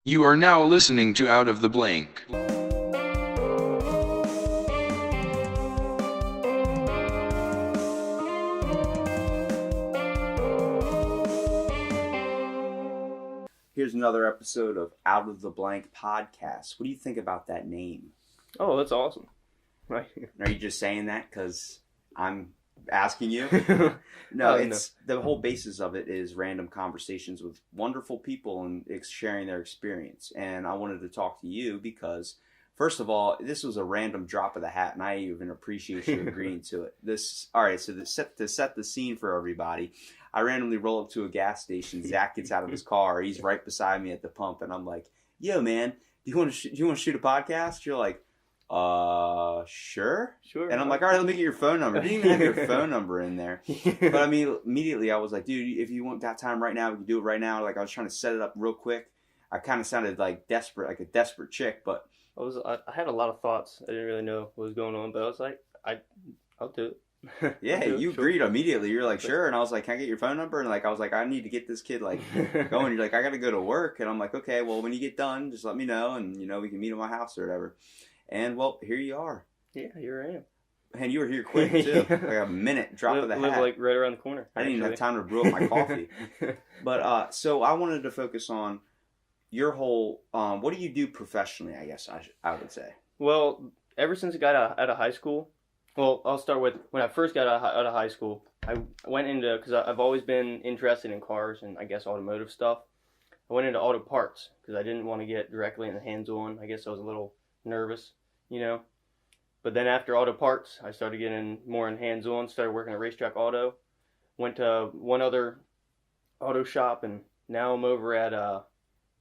You are now listening to Out of the Blank. Here's another episode of Out of the Blank podcast. What do you think about that name? Oh, that's awesome. Right. Are you just saying that because I'm asking you? No, it's the whole basis of it is random conversations with wonderful people and sharing their experience. And I wanted to talk to you because, first of all, this was a random drop of the hat, and I even appreciate you agreeing to it. To set the scene for everybody, I randomly roll up to a gas station. Zach gets out of his car. He's right beside me at the pump, and I'm like, "Yo, man, do you want to shoot a podcast?" You're like, sure. And I'm like, all right, let me get your phone number. I didn't even have your phone number in there. But I mean, immediately I was like, dude, if you want that time right now, we can do it right now. Like, I was trying to set it up real quick. I kind of sounded like desperate, like a desperate chick, but I had a lot of thoughts. I didn't really know what was going on, but I was like, I'll do it. yeah, you agreed immediately. You're like, sure. And I was like, can I get your phone number? And like, I was like, I need to get this kid like going. You're like, I got to go to work. And I'm like, okay, well, when you get done, just let me know. And, we can meet at my house or whatever. And, well, here you are. Yeah, here I am. And you were here quick, too. Like a minute, drop of the hat. Live like right around the corner. I didn't even have time to brew up my coffee. But, so I wanted to focus on your whole, what do you do professionally, I guess I would say? Well, ever since I got out of high school, well, I'll start with when I first got out of high school, I went into, because I've always been interested in cars and I guess automotive stuff. I went into auto parts because I didn't want to get directly in the hands-on. I guess I was a little nervous, But then after auto parts, I started getting more in hands-on, started working at Racetrack Auto, went to one other auto shop, and now I'm over at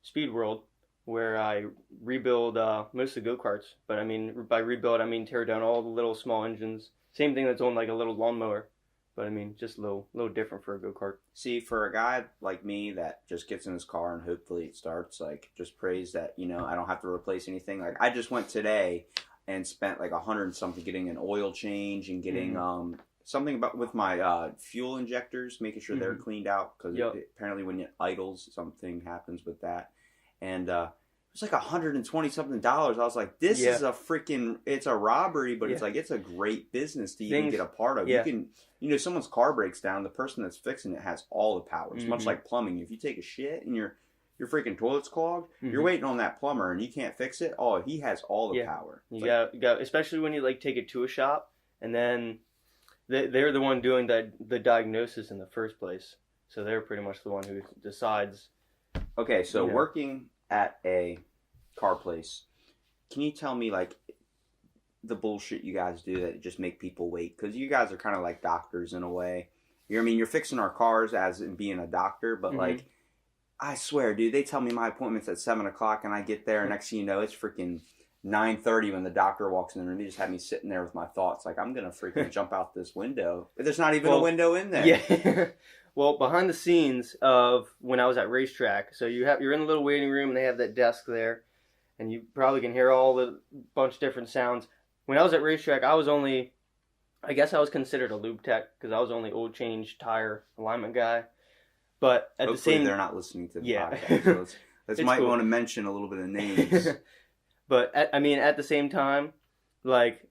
Speed World, where I rebuild most of the go-karts. But I mean, by rebuild, I mean tear down all the little small engines. Same thing that's on like a little lawnmower, but I mean, just a little different for a go-kart. See, for a guy like me that just gets in his car and hopefully it starts, like, just prays that, I don't have to replace anything. Like, I just went today and spent like $100 and something getting an oil change and getting something about with my fuel injectors, making sure they're cleaned out because apparently when it idles, something happens with that. And it was like $120 something. I was like, this is it's a robbery, but it's like, it's a great business to even get a part of. You can, someone's car breaks down, the person that's fixing it has all the power. It's much like plumbing. If you take a shit and your freaking toilet's clogged, you're waiting on that plumber and you can't fix it. Oh, he has all the power. You got, especially when you like take it to a shop and then they're the one doing the diagnosis in the first place. So they're pretty much the one who decides. Okay, so working at a car place, can you tell me like the bullshit you guys do that just make people wait? Because you guys are kind of like doctors in a way. You're fixing our cars as in being a doctor, but like, I swear, dude, they tell me my appointment's at 7 o'clock and I get there and next thing you know, it's freaking 9:30 when the doctor walks in the room. He just had me sitting there with my thoughts. Like, I'm going to freaking jump out this window. There's not even a window in there. Yeah. Well, behind the scenes of when I was at Racetrack, so you're in the little waiting room and they have that desk there and you probably can hear all the bunch of different sounds. When I was at Racetrack, I was considered a lube tech because I was only oil change, tire, alignment guy. But at Hopefully the same, they're not listening to the podcast. So let's might cool. want to mention a little bit of names. But at the same time, like,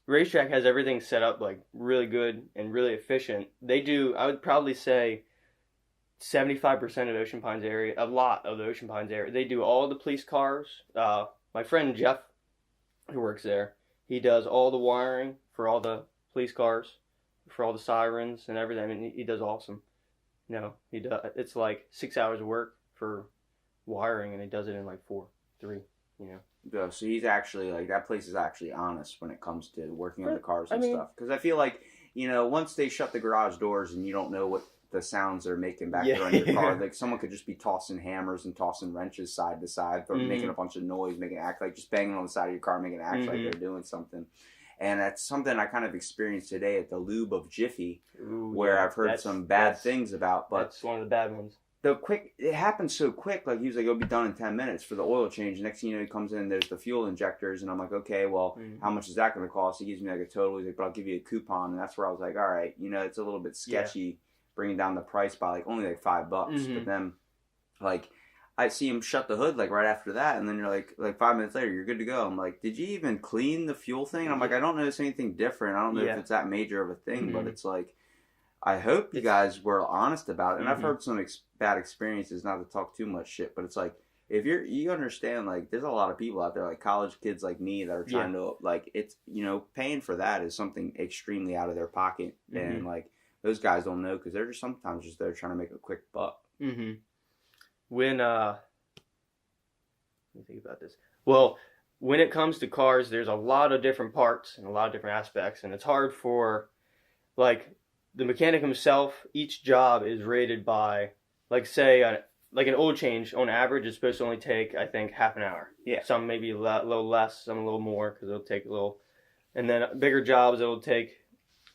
Racetrack has everything set up like really good and really efficient. They do, I would probably say, 75% of Ocean Pines area, a lot of the Ocean Pines area. They do all the police cars. My friend Jeff, who works there, he does all the wiring for all the police cars, for all the sirens and everything. I mean, he does awesome. He does. It's like 6 hours of work for wiring, and he does it in like 3. So he's actually like, that place is actually honest when it comes to working on the cars and stuff. Because I feel like, once they shut the garage doors and you don't know what the sounds they're making back there on your car, like someone could just be tossing hammers and tossing wrenches side to side, or making a bunch of noise, making it act like just banging on the side of your car, making it act like they're doing something. And that's something I kind of experienced today at the Lube of Jiffy, where I've heard some bad things about. But that's one of the bad ones. It happens so quick. Like, he was like, it'll be done in 10 minutes for the oil change. Next thing you know, he comes in, there's the fuel injectors, and I'm like, okay, well, how much is that going to cost? He gives me like a total. He's like, but I'll give you a coupon. And that's where I was like, all right, it's a little bit sketchy bringing down the price by like only like $5. But then, like, I see him shut the hood like right after that, and then you're like 5 minutes later, you're good to go. I'm like, did you even clean the fuel thing? And I'm like, I don't notice anything different. I don't know if it's that major of a thing, but it's like, I hope you guys were honest about it. And I've heard some bad experiences, not to talk too much shit, but it's like, if you understand, like, there's a lot of people out there, like college kids like me, that are trying to, like, it's, paying for that is something extremely out of their pocket. And, like, those guys don't know because they're just sometimes just there trying to make a quick buck. When, let me think about this. Well, when it comes to cars, there's a lot of different parts and a lot of different aspects. And it's hard for, like, the mechanic himself. Each job is rated by, like, say, like an oil change, on average, is supposed to only take, I think, half an hour. Yeah. Some maybe a little less, some a little more, because it'll take a little. And then bigger jobs, it'll take,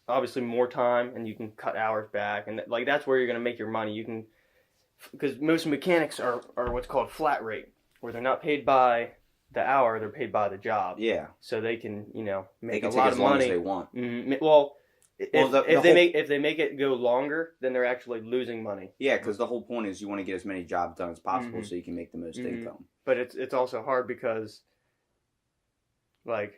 obviously, more time, and you can cut hours back. And, like, that's where you're going to make your money. You can, because most mechanics are what's called flat rate, where they're not paid by the hour, they're paid by the job. Yeah. So they can, make a lot of money. As they want. Well, if they make it go longer, then they're actually losing money. Yeah, because the whole point is you want to get as many jobs done as possible so you can make the most income. But it's also hard because, like,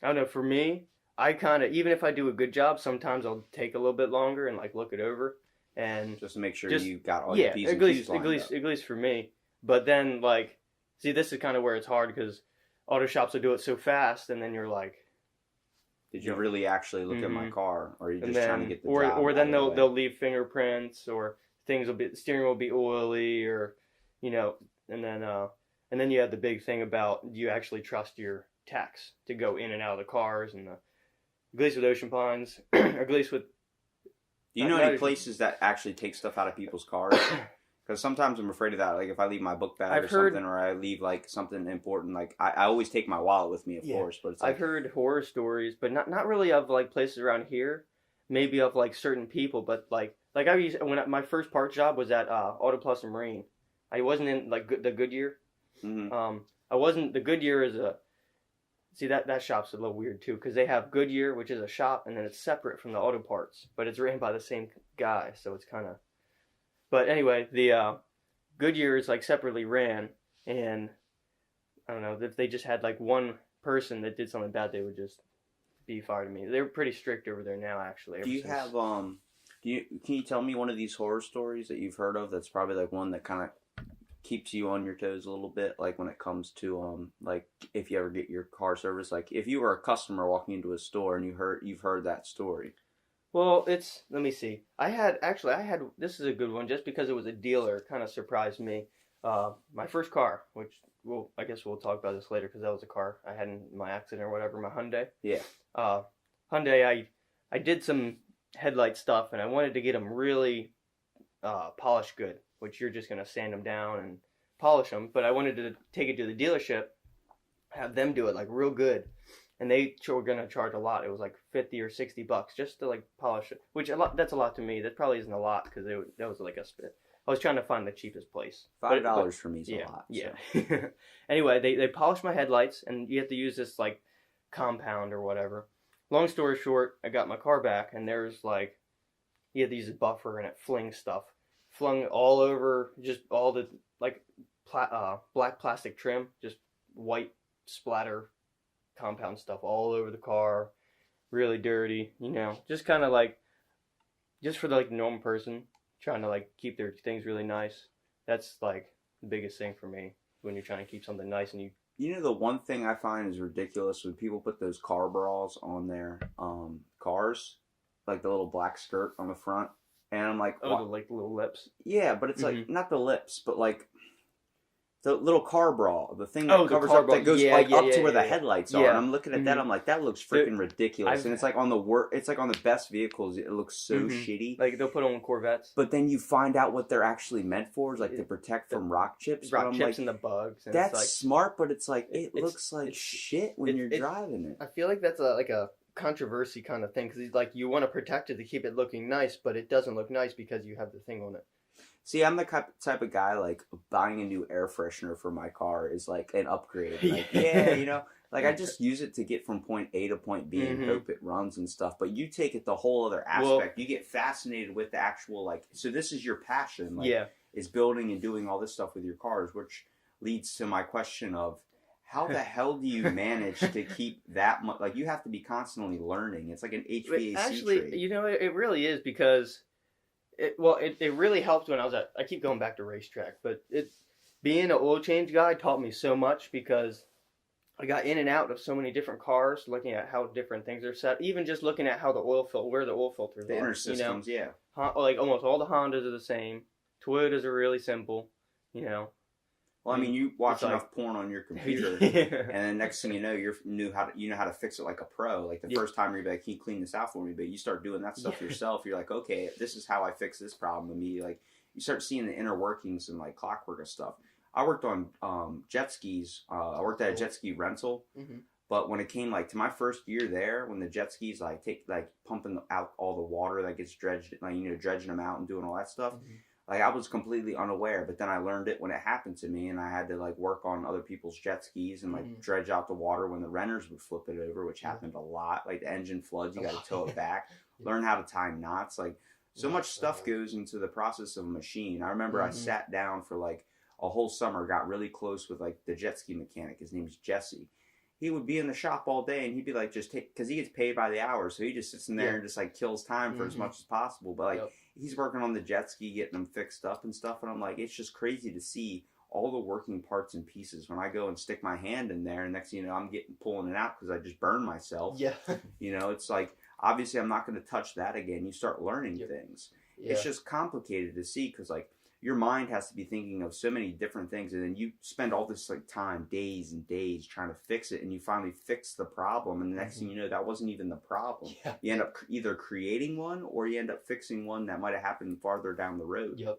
I don't know, for me, I kind of, even if I do a good job, sometimes I'll take a little bit longer and, like, look it over. And just to make sure you got all your P's and Q's lined up. At least for me. But then, like, see, this is kind of where it's hard because auto shops will do it so fast, and then you're like, did you really actually look at my car, or are you just trying to get the job? Or then they'll leave fingerprints, or things will be, the steering will be oily, or and then you have the big thing about, do you actually trust your techs to go in and out of the cars, and at least with Ocean Pines, or at least with. Do you know any places that actually take stuff out of people's cars? Because sometimes I'm afraid of that. Like, if I leave my book bag something, or I leave, like, something important, like, I always take my wallet with me, of course. But it's like, I've heard horror stories, but not really of, like, places around here. Maybe of, like, certain people, but, like my first parts job was at Auto Plus and Marine. I wasn't in, like, the Goodyear. I wasn't, the Goodyear is see, that shop's a little weird, too, because they have Goodyear, which is a shop, and then it's separate from the auto parts, but it's ran by the same guy, so it's kind of. But anyway, the Goodyear is, like, separately ran, and I don't know, if they just had, like, one person that did something bad, they would just be fired to me. They're pretty strict over there now, actually. Do you have can you tell me one of these horror stories that you've heard of that's probably, like, one that kind of keeps you on your toes a little bit, like, when it comes to like, if you ever get your car serviced, like, if you were a customer walking into a store and you've heard that story? Well, let me see. I had, this is a good one, just because it was a dealer, kind of surprised me. My first car, which, I guess we'll talk about this later, because that was a car I had in my accident or whatever, my Hyundai. Yeah. Hyundai, I did some headlight stuff, and I wanted to get them really polished good, which you're just going to sand them down and polish them. But I wanted to take it to the dealership, have them do it, like, real good. And they were going to charge a lot. It was like $50 or $60 just to, like, polish it. Which, that's a lot to me. That probably isn't a lot, because that was like a spit. I was trying to find the cheapest place. $5 for me is a lot. Yeah. So. Anyway, they polished my headlights, and you have to use this, like, compound or whatever. Long story short, I got my car back, and there's, like, you had to use a buffer, and it flings stuff. Flung all over, just all the, like, black plastic trim, just white splatter compound stuff all over the car, really dirty, just kind of, like, just for the, like, normal person trying to, like, keep their things really nice. That's, like, the biggest thing for me when you're trying to keep something nice. And the one thing I find is ridiculous when people put those car bras on their cars, like the little black skirt on the front. And I'm like, the little lips. Yeah, but it's like, not the lips, but, like, the little car bra, the thing that covers up, that goes up to where the headlights are. And I'm looking at that, I'm like, that looks freaking ridiculous. And it's like on the best vehicles, it looks so shitty. Like, they'll put on Corvettes. But then you find out what they're actually meant for, is like to protect from rock chips. Rock chips and the bugs. And that's it's like, smart, but it's like, it looks like shit when you're driving it. I feel like that's a controversy kind of thing, because like, you want to protect it to keep it looking nice, but it doesn't look nice because you have the thing on it. See, I'm the type of guy, like, buying a new air freshener for my car is like an upgrade. Like, like, I just use it to get from point A to point B and hope it runs and stuff. But you take it the whole other aspect. You get fascinated with the actual, like, so this is your passion. Like, is building and doing all this stuff with your cars, which leads to my question of how the hell do you manage to keep that much? Like, you have to be constantly learning. It's like an HVAC Actually, trade. you know, it really is because it really helped when I keep going back to racetrack, but being an oil change guy taught me so much because I got in and out of so many different cars, looking at how different things are set, even just looking at how where the oil filters The are. inner systems, you know? Like almost all the Hondas are the same. Toyotas are really simple, you know. Well, I mean, you watch enough porn on your computer, yeah. and then next thing you know, you know how to fix it like a pro. Like the first time you're like, "Can you clean this out for me?" But you start doing that stuff yourself. You're like, "Okay, this is how I fix this problem." Immediately, like you start seeing the inner workings and like clockwork and stuff. I worked on jet skis. I worked at a jet ski rental. Mm-hmm. But when it came like to my first year there, when the jet skis like pumping out all the water that gets dredged, like dredging them out and doing all that stuff. Mm-hmm. Like, I was completely unaware, but then I learned it when it happened to me, and I had to, like, work on other people's jet skis and, like, dredge out the water when the renters would flip it over, which happened a lot. Like, the engine floods, you got to tow it back, learn how to tie knots. Like, so much stuff goes into the process of a machine. I remember I sat down for, like, a whole summer, got really close with, like, the jet ski mechanic. His name's Jesse. He would be in the shop all day, and he'd be like, because he gets paid by the hour, so he just sits in there and just, like, kills time for as much as possible. But, like, he's working on the jet ski, getting them fixed up and stuff, and I'm like, it's just crazy to see all the working parts and pieces. When I go and stick my hand in there, and next thing you know, I'm pulling it out because I just burned myself. Yeah. It's like, obviously, I'm not going to touch that again. You start learning things. Yeah. It's just complicated to see because, like, your mind has to be thinking of so many different things, and then you spend all this like time, days and days, trying to fix it, and you finally fix the problem, and the next thing you know, that wasn't even the problem. Yeah. You end up either creating one, or you end up fixing one that might have happened farther down the road. Yep.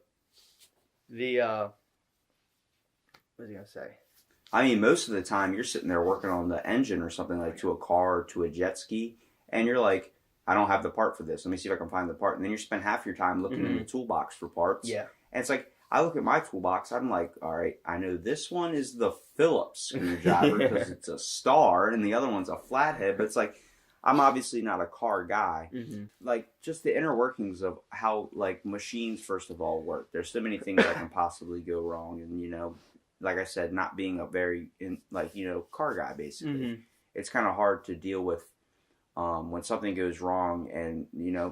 What was I gonna say? I mean, most of the time, you're sitting there working on the engine or something, like to a car or to a jet ski, and you're like, I don't have the part for this. Let me see if I can find the part. And then you spend half your time looking in the toolbox for parts. Yeah. And it's like, I look at my toolbox, I'm like, all right, I know this one is the Phillips screwdriver because it's a star, and the other one's a flathead. But it's like, I'm obviously not a car guy. Like, just the inner workings of how, like, machines, first of all, work. There's so many things that can possibly go wrong. And, like I said, not being a very, car guy, basically. It's kind of hard to deal with when something goes wrong, and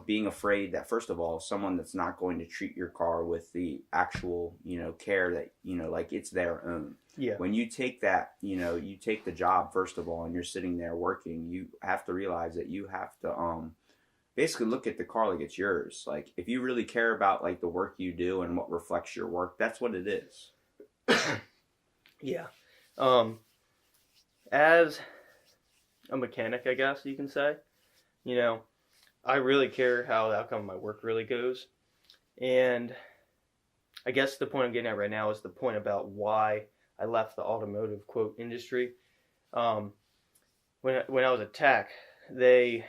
being afraid that, first of all, someone that's not going to treat your car with the actual care that like it's their own. When you take that, you take the job, first of all, and you're sitting there working, you have to realize that you have to basically look at the car like it's yours. Like, if you really care about like the work you do and what reflects your work, that's what it is. Yeah. As a mechanic, I guess you can say, I really care how the outcome of my work really goes. And I guess the point I'm getting at right now is the point about why I left the automotive quote industry. When I was a tech, I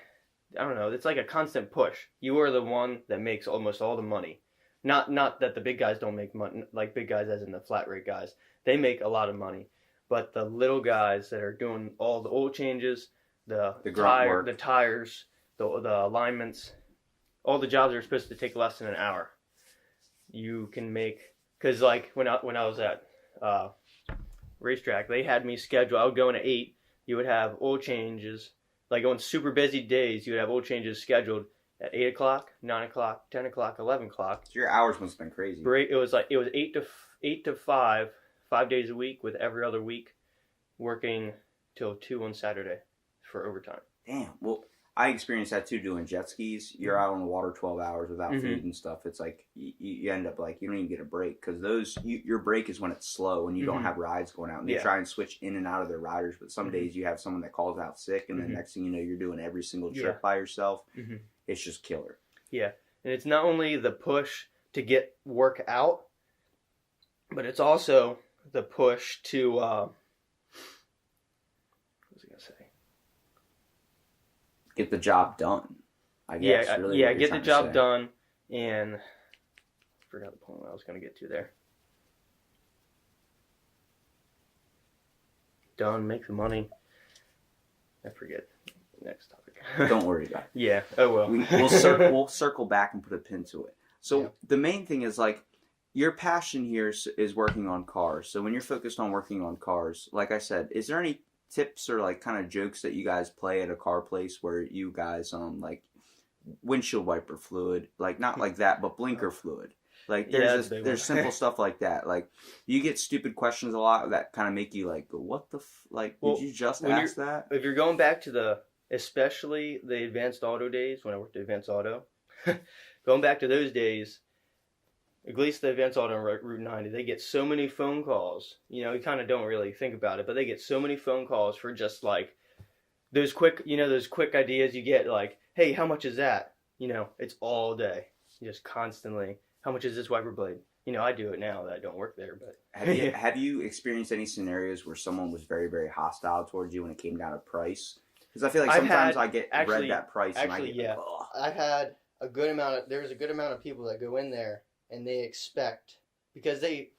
don't know, it's like a constant push. You are the one that makes almost all the money. Not that the big guys don't make money, like big guys as in the flat rate guys. They make a lot of money. But the little guys that are doing all the oil changes, the tires, the alignments, all the jobs that are supposed to take less than an hour, you can make. Because like when I was at racetrack, they had me schedule. I would go in at 8. You would have oil changes. Like on super busy days, you would have oil changes scheduled at 8 o'clock, 9 o'clock, 10 o'clock, 11 o'clock. So your hours must have been crazy. It was 8 to 5. 5 days a week, with every other week working till 2 on Saturday for overtime. Damn. Well, I experienced that too doing jet skis. You're out on the water 12 hours without food and stuff. It's like you end up like you don't even get a break because your break is when it's slow and you don't have rides going out. And they try and switch in and out of their riders, but some days you have someone that calls out sick, and the next thing you know, you're doing every single trip by yourself. It's just killer. Yeah, and it's not only the push to get work out, but it's also the push to what was I gonna say? Get the job done. I guess. Get the job done, and I forgot the point I was gonna get to there. Done, make the money. I forget. Next topic. Don't worry about it. Yeah. Oh well. We'll circle back and put a pin to it. So the main thing is like, your passion here is working on cars. So when you're focused on working on cars, like I said, is there any tips or like kind of jokes that you guys play at a car place where you guys like windshield wiper fluid, like not like that, but blinker fluid? Like there's simple stuff like that. Like you get stupid questions a lot that kind of make you like, what the did you just ask that? If you're going back to especially the Advanced Auto days when I worked at Advanced Auto, going back to those days, at least the Advanced Auto on Route 90, they get so many phone calls. You know, you kind of don't really think about it, but they get so many phone calls for just like those quick ideas you get, like, hey, how much is that? You know, it's all day, just constantly. How much is this wiper blade? You know, I do it now that I don't work there, but have you experienced any scenarios where someone was very, very hostile towards you when it came down to price? Because I feel like sometimes I get read that price and I get yeah. Ugh. I've had there's a good amount of people that go in there and they expect, because they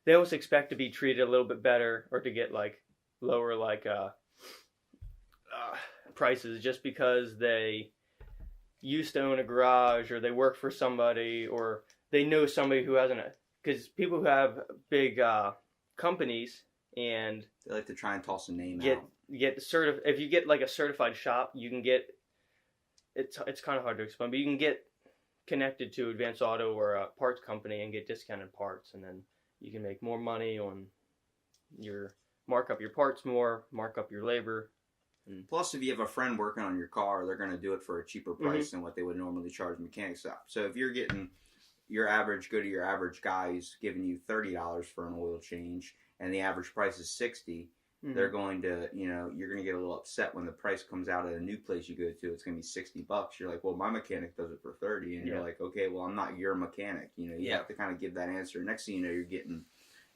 almost expect to be treated a little bit better or to get like lower prices just because they used to own a garage or they work for somebody or they know somebody who hasn't, because people who have big companies and they like to try and toss a name out. If you get like a certified shop, you can get, it's kind of hard to explain, but you can get connected to Advanced Auto or a parts company and get discounted parts, and then you can make more money on mark up your parts more, mark up your labor. Plus, if you have a friend working on your car, they're going to do it for a cheaper price than what they would normally charge mechanics up. So if you're getting your average guy who's giving you $30 for an oil change, and the average price is $60, they're going to, you're going to get a little upset when the price comes out at a new place you go to. It's going to be $60. You're like, well, my mechanic does it for $30, and you're like, okay, well, I'm not your mechanic. You have to kind of give that answer. Next thing you know, you're getting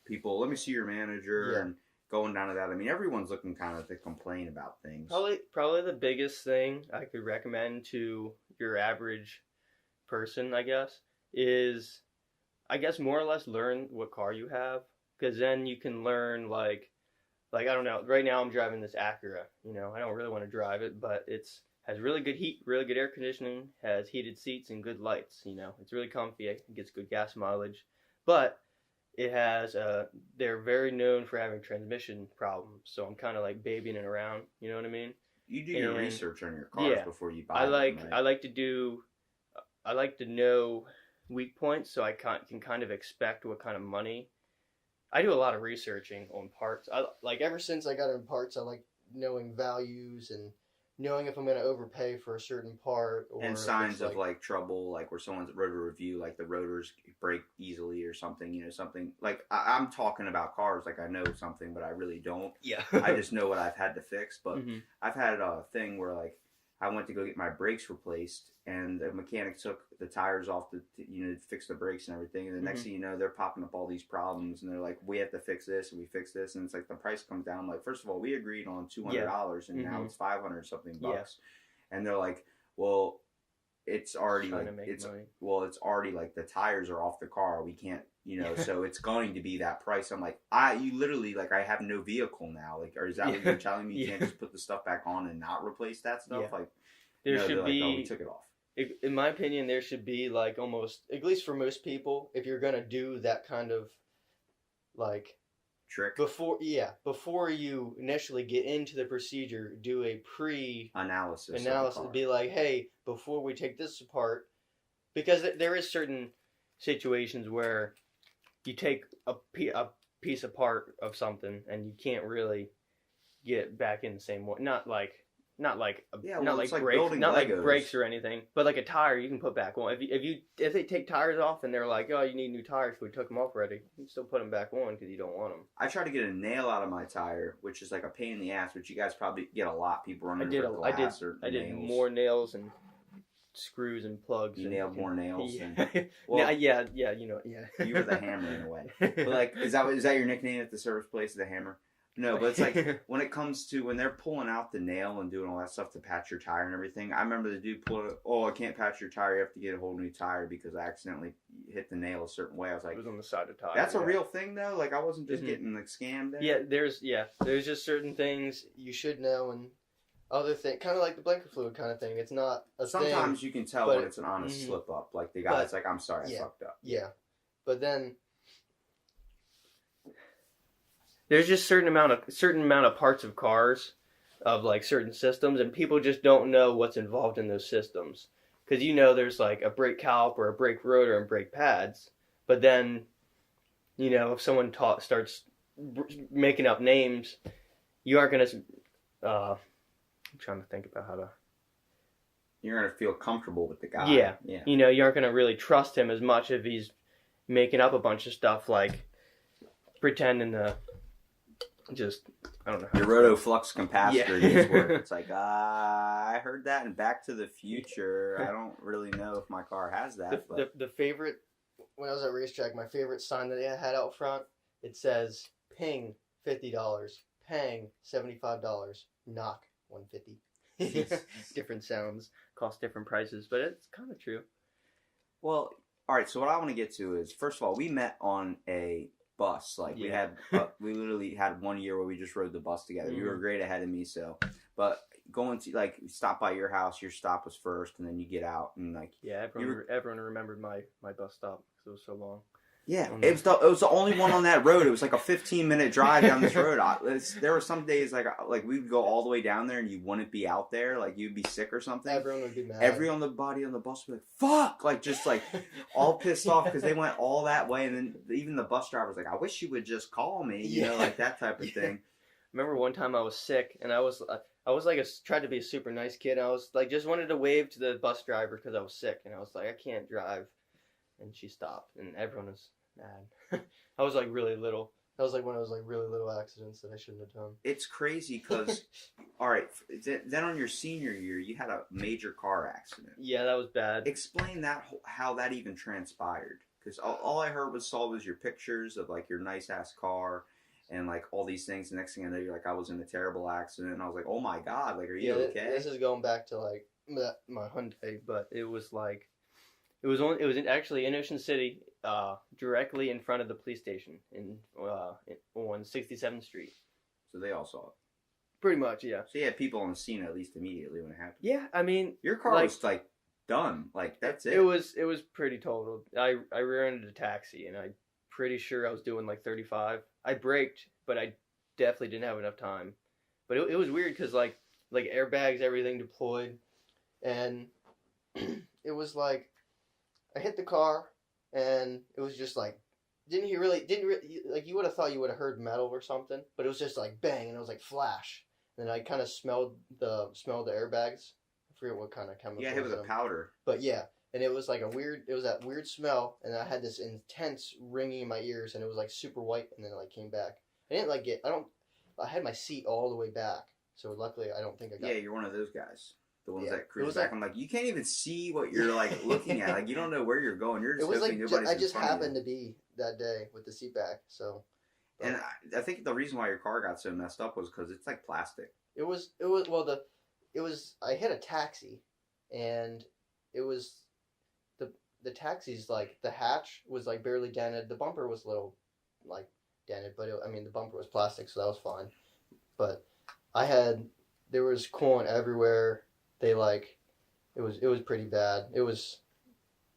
people, let me see your manager, and going down to that. I mean, everyone's looking kind of to complain about things. Probably the biggest thing I could recommend to your average person, I guess, is, more or less learn what car you have, because then you can learn, like I don't know, right now I'm driving this Acura, I don't really want to drive it, but has really good heat, really good air conditioning, has heated seats and good lights, it's really comfy, it gets good gas mileage, but it has, they're very known for having transmission problems, so I'm kind of like babying it around, you know what I mean? You do your research on your cars before you buy them, right? I like to know weak points, so I can kind of expect what kind of money. I do a lot of researching on parts. Ever since I got in parts, I like knowing values and knowing if I'm going to overpay for a certain part. And signs of trouble, like where someone's wrote a review, like the rotors break easily or something, something. Like I'm talking about cars like I know something, but I really don't. Yeah. I just know what I've had to fix. But I've had a thing where I went to go get my brakes replaced, and the mechanic took the tires off to fix the brakes and everything. And the next thing you know, they're popping up all these problems, and they're like, "We have to fix this, and we fix this." And it's like the price comes down. Like, first of all, we agreed on $200, and now it's $500 something bucks. And they're like, "Well, it's already it's already like the tires are off the car. We can't, so it's going to be that price." I'm like, you literally I have no vehicle now. Or is that what you're telling me? You can't just put the stuff back on and not replace that stuff? Yeah. There should be. Oh, we took it off. In my opinion, there should be almost, at least for most people, if you're gonna do that kind of trick before you initially get into the procedure, do a analysis. Be like, hey, before we take this apart, because there is certain situations where you take a piece apart of something and you can't really get it back in the same way. Not like brakes or anything, but like a tire you can put back on. If they take tires off and they're like, oh, you need new tires, we took them off already, you can still put them back on because you don't want them. I tried to get a nail out of my tire, which is like a pain in the ass, which you guys probably get a lot. People running for glass or I did nails. More nails and screws and plugs. You nailed more nails. Yeah. Well, yeah. You were the hammer in a way. But is that your nickname at the service place, the hammer? No, but it's when it comes to when they're pulling out the nail and doing all that stuff to patch your tire and everything. I remember the dude I can't patch your tire. You have to get a whole new tire because I accidentally hit the nail a certain way. I was like, it was on the side of the tire. That's a real thing though. I wasn't just getting scammed. There's just certain things you should know, and other thing, kind of like the blanket fluid kind of thing. It's not a Sometimes thing. you can tell but when it's an honest slip up. Like the guy's like, I'm sorry, I fucked up. Yeah. But then there's just certain amount of parts of cars, of like certain systems, and people just don't know what's involved in those systems. Because there's like a brake caliper, a brake rotor, and brake pads. But then, if someone starts making up names, you aren't gonna. I'm trying to think about how to. You're gonna feel comfortable with the guy. Yeah. Yeah. You aren't gonna really trust him as much if he's making up a bunch of stuff, like pretending to just, I don't know. Your rotoflux capacitor needs work. It's like, I heard that in Back to the Future. I don't really know if my car has that. The favorite, when I was at racetrack, my favorite sign that they had out front, it says, ping, $50, pang, $75, knock, $150. Different sounds, cost different prices, but it's kind of true. Well, all right, so what I want to get to is, first of all, we met on a bus. Like, we literally had 1 year where we just rode the bus together. You were great ahead of me, so. But going to, like, stop by your house, your stop was first, and then you get out, and, like. Yeah, everyone remembered my bus stop because it was so long. Yeah, it was the only one on that road. It was like a 15-minute drive down this road. There were some days like we would go all the way down there and you wouldn't be out there, like you'd be sick or something. Everyone would be mad. Everybody on the bus would be like, "Fuck!" Like just like all pissed off because they went all that way, and then even the bus driver was like, "I wish you would just call me," you know, like that type of thing. Remember one time I was sick and I was like tried to be a super nice kid. I was like just wanted to wave to the bus driver because I was sick and I was like, I can't drive, and she stopped and everyone was mad. I was like really little. That was like one of those like really little accidents that I shouldn't have done. It's crazy because, all right, then on your senior year you had a major car accident. Yeah, that was bad. Explain that, how that even transpired. Because all I saw was your pictures of like your nice ass car and like all these things. The next thing I know, you're like, I was in a terrible accident, and I was like, oh my god, like, are you okay? This is going back to like my Hyundai, but it was like it was actually in Ocean City. Directly in front of the police station on 67th Street. So they all saw it. Pretty much, yeah. So you had people on the scene at least immediately when it happened. Yeah, I mean, your car was like done. Like that's it. It was pretty totaled. I rear-ended a taxi, and I'm pretty sure I was doing like 35. I braked, but I definitely didn't have enough time. But it was weird because like airbags, everything deployed, and it was like I hit the car. And it was just like, didn't like you would have thought you would have heard metal or something, but it was just like bang, and it was like flash. And I kind of smelled the airbags. I forget what kind of chemical. Yeah, it was a powder. But yeah, and it was like it was that weird smell, and I had this intense ringing in my ears, and it was like super white, and then it like came back. I didn't like I had my seat all the way back, so luckily I don't think I got. Yeah, you're one of those guys. The ones that cruise back. I'm like, you can't even see what you're like looking at. Like you don't know where you're going. You're just hoping nobody's I just in front happened to be that day with the seat back. So, and I think the reason why your car got so messed up was because it's like plastic. I hit a taxi, and it was the taxi's like the hatch was like barely dented. The bumper was a little like dented, but the bumper was plastic, so that was fine. But there was coolant everywhere. They like, it was pretty bad. It was,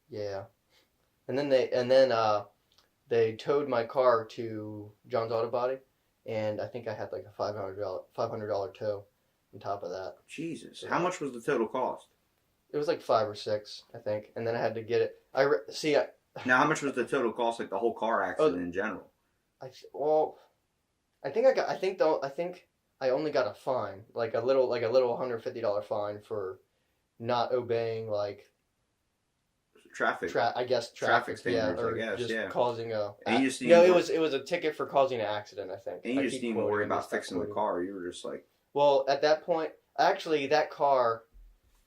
yeah. And then they towed my car to John's Auto Body, and I think I had like a $500 tow on top of that. Jesus, so how much was the total cost? It was like $5 or $6, I think, and then I had to get it. Now, how much was the total cost, like the whole car accident in general? I think I only got a fine, like a little $150 fine for not obeying like traffic. I guess traffic standards. Yeah, or I guess, just yeah. causing a. It was a ticket for causing an accident. I think. And you just didn't worry about fixing the car. You were just like. Well, at that point, actually, that car.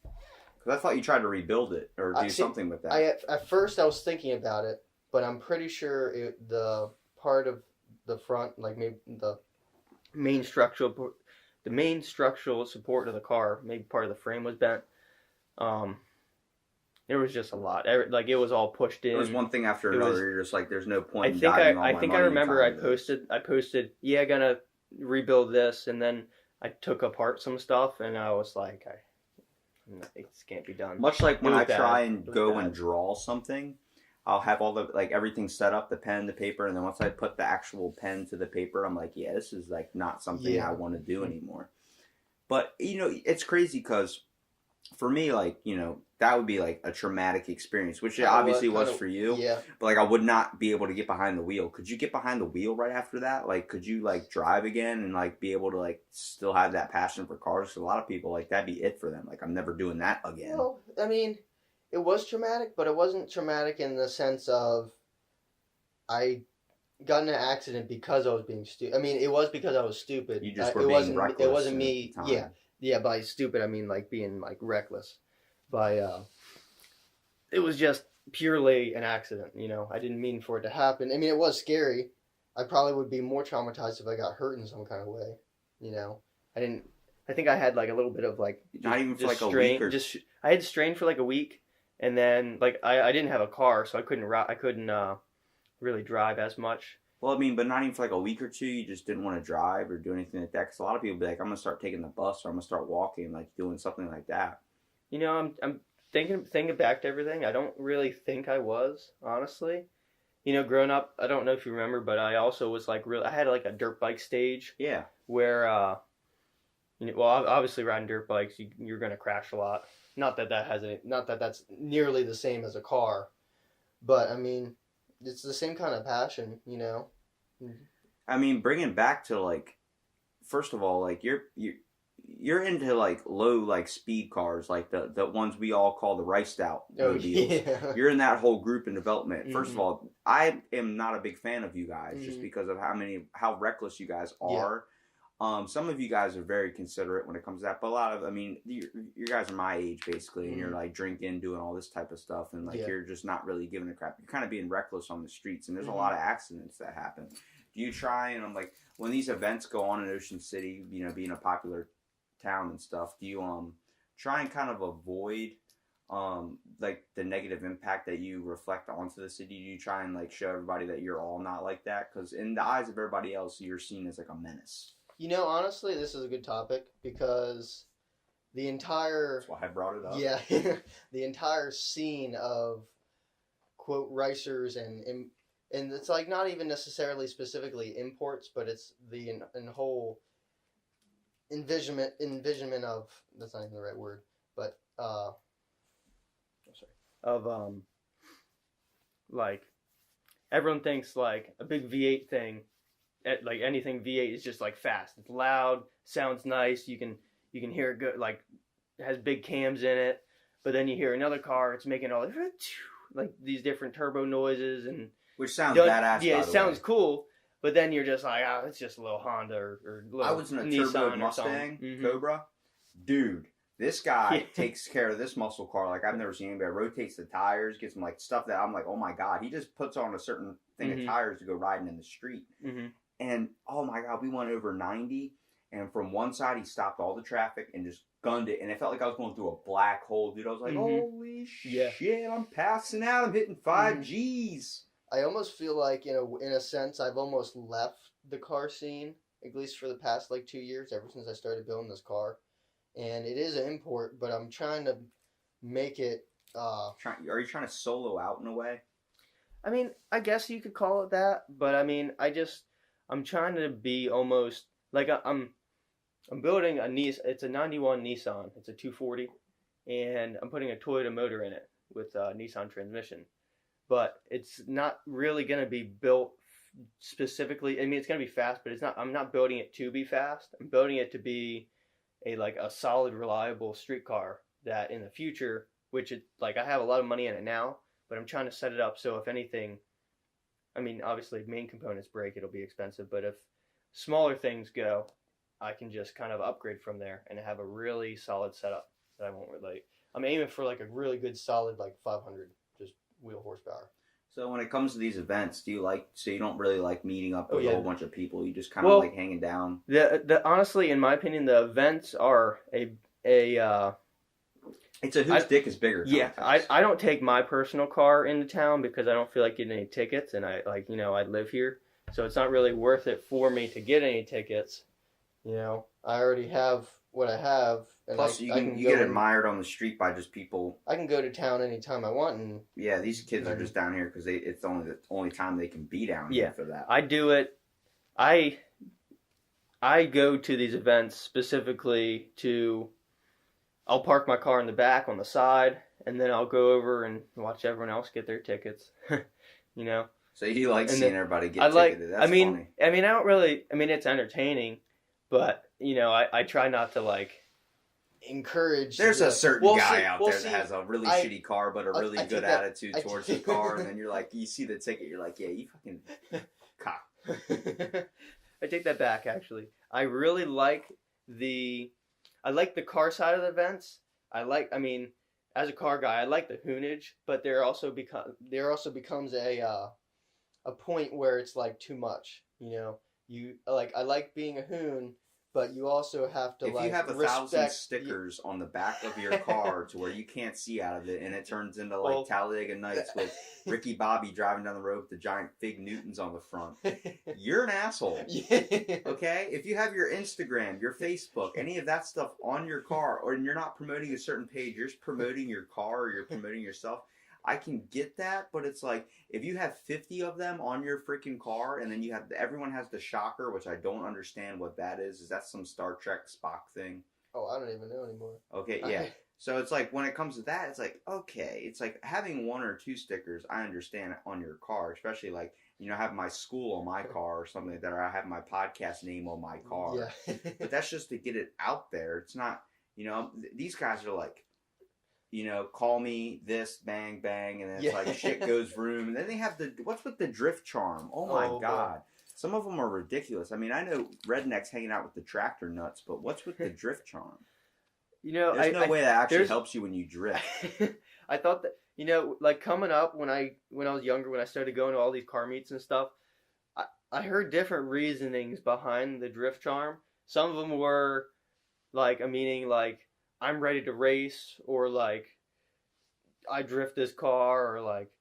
Because I thought you tried to rebuild it or do something with that. At first I was thinking about it, but I'm pretty sure the part of the front, like maybe the main structural support of the car, maybe part of the frame was bent. There was just a lot. Like it was all pushed in. It was one thing after another. You're just like, there's no point. I remember I posted. Yeah, gonna rebuild this, and then I took apart some stuff, and I was like, this can't be done. Much like when I try and go bad. and draw something, I'll have all the like everything set up, the pen, the paper, and then once I put the actual pen to the paper, I'm like, yeah, this is like not something I want to do anymore. But it's crazy because for me, like that would be like a traumatic experience, which it obviously was for you. Yeah. But like I would not be able to get behind the wheel. Could you get behind the wheel right after that? Like, could you like drive again and like be able to like still have that passion for cars? 'Cause a lot of people like that'd be it for them. Like I'm never doing that again. Well, I mean, it was traumatic, but it wasn't traumatic in the sense of I got in an accident because I was being stupid. I mean, it was because I was stupid. You just were being reckless. It wasn't me. Yeah. By stupid, I mean like being like reckless. It was just purely an accident. I didn't mean for it to happen. I mean, it was scary. I probably would be more traumatized if I got hurt in some kind of way. I think I had like a little bit of like not even for like strain, a week. I had strain for like a week, and then like I didn't have a car, so I couldn't really drive as much. Well, I mean, but not even for like a week or two. You just didn't want to drive or do anything like that. Because a lot of people be like, I'm gonna start taking the bus or I'm gonna start walking, like doing something like that. I'm thinking back to everything. I don't really think I was, honestly. Growing up, I don't know if you remember, but I also was like I had like a dirt bike stage. Yeah. Where well, obviously riding dirt bikes, you're gonna crash a lot. Not that that's nearly the same as a car, but I mean, it's the same kind of passion, I mean, bringing back to like, first of all, like you're into like low like speed cars, like the ones we all call the riced out deals. Yeah. You're in that whole group in development. First of all, I am not a big fan of you guys just because of how reckless you guys are. Some of you guys are very considerate when it comes to that, but a lot of, I mean, you guys are my age basically, and you're like drinking, doing all this type of stuff, and like you're just not really giving a crap. You're kind of being reckless on the streets, and there's a lot of accidents that happen. Do you try, and I'm like, when these events go on in Ocean City, being a popular town and stuff, do you try and kind of avoid like the negative impact that you reflect onto the city? Do you try and like show everybody that you're all not like that? Because in the eyes of everybody else, you're seen as like a menace. Honestly, this is a good topic because the entire... That's why I brought it up. Yeah, the entire scene of, quote, racers and it's like not even necessarily specifically imports, but it's the whole envisionment of... That's not even the right word, but... like, everyone thinks like a big V8 thing, like anything V8 is just like fast. It's loud, sounds nice. You can hear it good. Like it has big cams in it. But then you hear another car. It's making all like these different turbo noises and which sounds badass. Yeah, it sounds cool. But then you're just like, it's just a little Honda or little I was in a Nissan turbo Mustang Cobra, dude. This guy takes care of this muscle car like I've never seen anybody. Rotates the tires, gets some like stuff that I'm like, oh my god. He just puts on a certain thing of tires to go riding in the street. And oh my god, we went over 90, and from one side he stopped all the traffic and just gunned it, and it felt like I was going through a black hole, dude. I was like, holy shit, I'm passing out. I'm hitting 5 Gs. I almost feel like, in a sense, I've almost left the car scene, at least for the past like 2 years, ever since I started building this car. And it is an import, but I'm trying to make it... Are you trying to solo out in a way? I mean, I guess you could call it that, but I mean, I'm trying to be almost like I'm building a Nissan. It's a 91 Nissan. It's a 240, and I'm putting a Toyota motor in it with a Nissan transmission. But it's not really going to be built specifically. I mean, it's going to be fast, but it's not. I'm not building it to be fast. I'm building it to be a solid, reliable street car that in the future, which I have a lot of money in it now, but I'm trying to set it up so if anything. I mean, obviously, if main components break, it'll be expensive. But if smaller things go, I can just kind of upgrade from there and have a really solid setup that I won't relate. I'm aiming for like a really good, solid 500 just wheel horsepower. So when it comes to these events, do you so you don't really like meeting up with a whole bunch of people? You just kind of like hanging down? Honestly, in my opinion, the events are it's a whose dick is bigger. Yeah, I don't take my personal car into town because I don't feel like getting any tickets, and I live here, so it's not really worth it for me to get any tickets. You know, I already have what I have, and Plus, I can you go get in, admired on the street by just people. I can go to town anytime I want, and Yeah, these kids are just down here because it's only the only time they can be down here for that. I do it. I go to these events specifically to. I'll park my car in the back on the side, and then I'll go over and watch everyone else get their tickets. You know. So you like And seeing then everybody get ticketed. That's funny. I mean, I don't really. I mean, it's entertaining, but you know, I try not to like. encourage. There's a certain guy out there see, that has a really shitty car, but a really I good take that- attitude towards the car, and then you're like, you see the ticket, you're like, yeah, you fucking cock. I take that back. Actually, I really like the car side of the events. I mean, as a car guy, I like the hoonage, but there also becomes a point where it's like too much. You know, I like being a hoon, but you also have to If like you have 1,000 respect stickers on the back of your car to where you can't see out of it, and it turns into like Talladega Nights with Ricky Bobby driving down the road with the giant Fig Newtons on the front, you're an asshole. Yeah. Okay? If you have your Instagram, your Facebook, any of that stuff on your car, or you're not promoting a certain page, you're just promoting your car or you're promoting yourself, I can get that, but it's like, if you have 50 of them on your freaking car, and then everyone has the shocker, which I don't understand what that is. Is that some Star Trek Spock thing? Oh, I don't even know anymore. Okay, yeah. So it's like, when it comes to that, it's like, okay. It's like, having 1 or 2 stickers, I understand on your car, especially like, you know, I have my school on my car or something like that, or I have my podcast name on my car. Yeah. But that's just to get it out there. It's not, you know, these guys are like, you know, call me this, bang, bang, and then it's like shit goes vroom. And then they have what's with the drift charm? Oh my God. Boy. Some of them are ridiculous. I mean, I know rednecks hanging out with the tractor nuts, but what's with the drift charm? You know, there's no way that actually helps you when you drift. I thought that, you know, like coming up when I was younger, when I started going to all these car meets and stuff, I heard different reasonings behind the drift charm. Some of them were like, meaning like, I'm ready to race, or like, I drift this car, or like,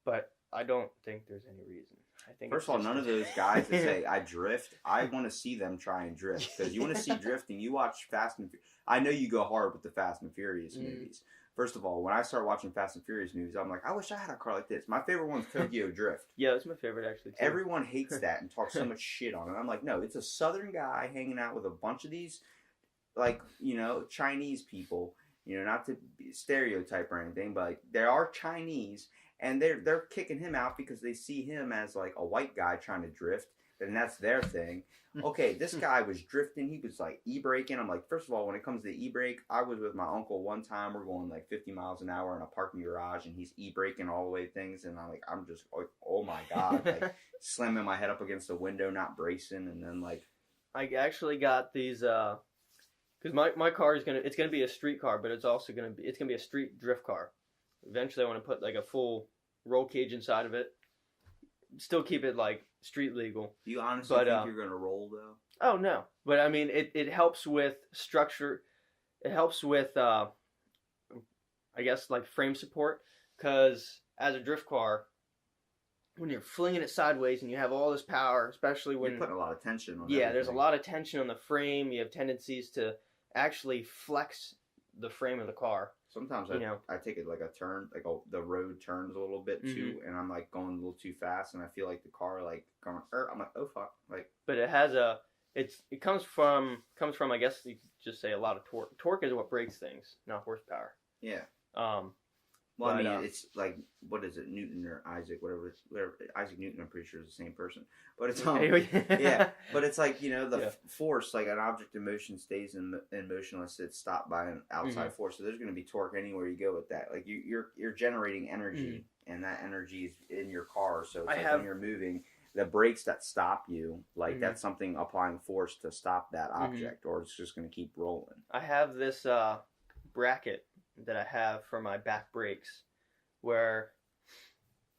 but I don't think there's any reason. I think first of all, none of those guys that say I drift, I want to see them try and drift, because you want to see drifting. You watch Fast and I know you go hard with the Fast and Furious movies. First of all, when I start watching Fast and Furious movies, I'm like, I wish I had a car like this. My favorite one's Tokyo Drift. Yeah, that's my favorite actually too. Everyone hates that and talks so much shit on it. I'm like, no, it's a Southern guy hanging out with a bunch of these, like, you know, Chinese people, you know, not to stereotype or anything, but like, they are Chinese, and they're kicking him out because they see him as like a white guy trying to drift, and that's their thing. Okay, this guy was drifting. He was like e-braking. I'm like, first of all, when it comes to e-brake, I was with my uncle one time. We're going like 50 miles an hour in a parking garage, and he's e-braking all the way things, and I'm just like, oh my God, like slamming my head up against the window, not bracing, and then like, I actually got these. Because my car it's gonna be a street car, but it's gonna be a street drift car. Eventually, I want to put like a full roll cage inside of it. Still keep it like street legal. Do you honestly think you're gonna roll though? Oh no, but I mean it helps with structure. It helps with I guess like frame support, because as a drift car, when you're flinging it sideways and you have all this power, especially when you're putting a lot of tension on there's a lot of tension on the frame. You have tendencies to actually flex the frame of the car. Sometimes I take it like a turn, like the road turns a little bit too, and I'm like going a little too fast, and I feel like the car like going, I'm like, oh fuck, like. But it has it comes from I guess you could just say a lot of torque. Torque is what breaks things, not horsepower. Yeah. Well, I mean, it's like, what is it, Newton or Isaac, whatever. Isaac Newton, I'm pretty sure is the same person. But it's yeah. But it's like, you know, the force, like an object in motion stays in motion unless it's stopped by an outside force. So there's going to be torque anywhere you go with that. Like you're generating energy, and that energy is in your car. So it's when you're moving, the brakes that stop you, like that's something applying force to stop that object, or it's just going to keep rolling. I have this bracket that I have for my back brakes, where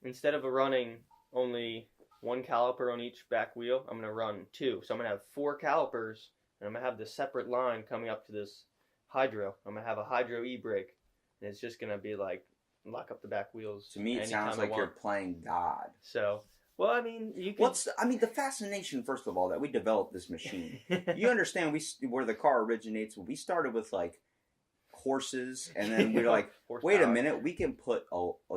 instead of running only one caliper on each back wheel, I'm going to run 2. So I'm going to have 4 calipers, and I'm going to have this separate line coming up to this hydro. I'm going to have a hydro e-brake, and it's just going to be like lock up the back wheels. To me, it sounds like you're playing God. So Well, I mean, you can. The fascination, first of all, that we developed this machine. You understand where the car originates. We started with like horses, and then we're like, wait a minute, we can put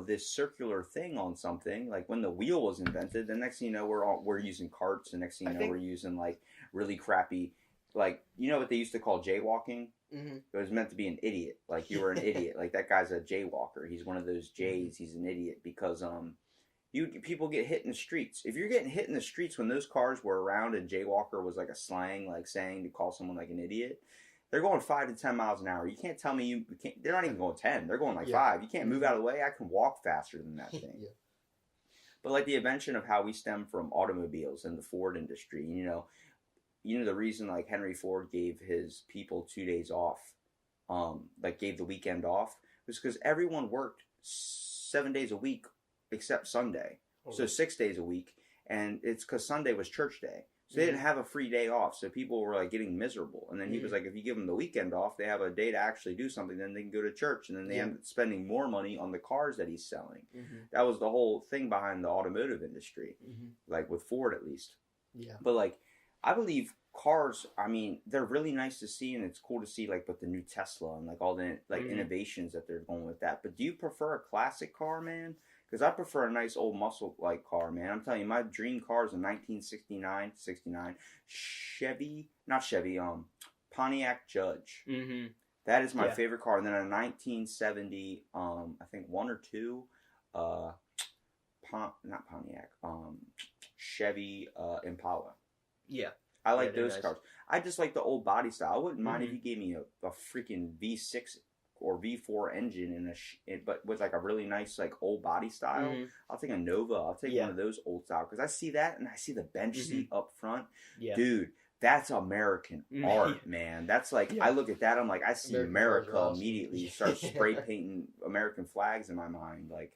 this circular thing on something. Like when the wheel was invented, the next thing you know, we're using carts. The next thing you know, we're using like really crappy, like you know what they used to call jaywalking. Mm-hmm. It was meant to be an idiot. Like you were an idiot. Like that guy's a jaywalker. He's one of those Jays. He's an idiot because people get hit in the streets. If you're getting hit in the streets when those cars were around and jaywalker was like a slang, like saying to call someone like an idiot, they're going 5 to 10 miles an hour. You can't tell me you can't. They're not even going 10. They're going like 5. You can't move out of the way. I can walk faster than that thing. Yeah. But like the invention of how we stem from automobiles and the Ford industry, you know the reason like Henry Ford gave his people 2 days off, like gave the weekend off, was because everyone worked 7 days a week except Sunday. So 6 days a week, and it's because Sunday was church day. So they didn't have a free day off, so people were like getting miserable. And then he was like, if you give them the weekend off, they have a day to actually do something, then they can go to church, and then they end up spending more money on the cars that he's selling. That was the whole thing behind the automotive industry, like with Ford at least. Yeah. But like, I believe cars, I mean, they're really nice to see, and it's cool to see like with the new Tesla and like all the like innovations that they're going with that. But do you prefer a classic car, man? Because I prefer a nice old muscle-like car, man. I'm telling you, my dream car is a 1969 Pontiac Judge. Mm-hmm. That is my favorite car. And then a 1970, I think 1 or 2, not Pontiac, Chevy Impala. Yeah. I like those cars. I just like the old body style. I wouldn't mind if you gave me a freaking V6 or V4 engine but with like a really nice like old body style. I'll take a Nova. I'll take one of those old style because I see that and I see the bench seat up front. Yeah. Dude, that's American art, man. That's like I look at that. I'm like I see America awesome. Immediately. Start spray painting American flags in my mind, like.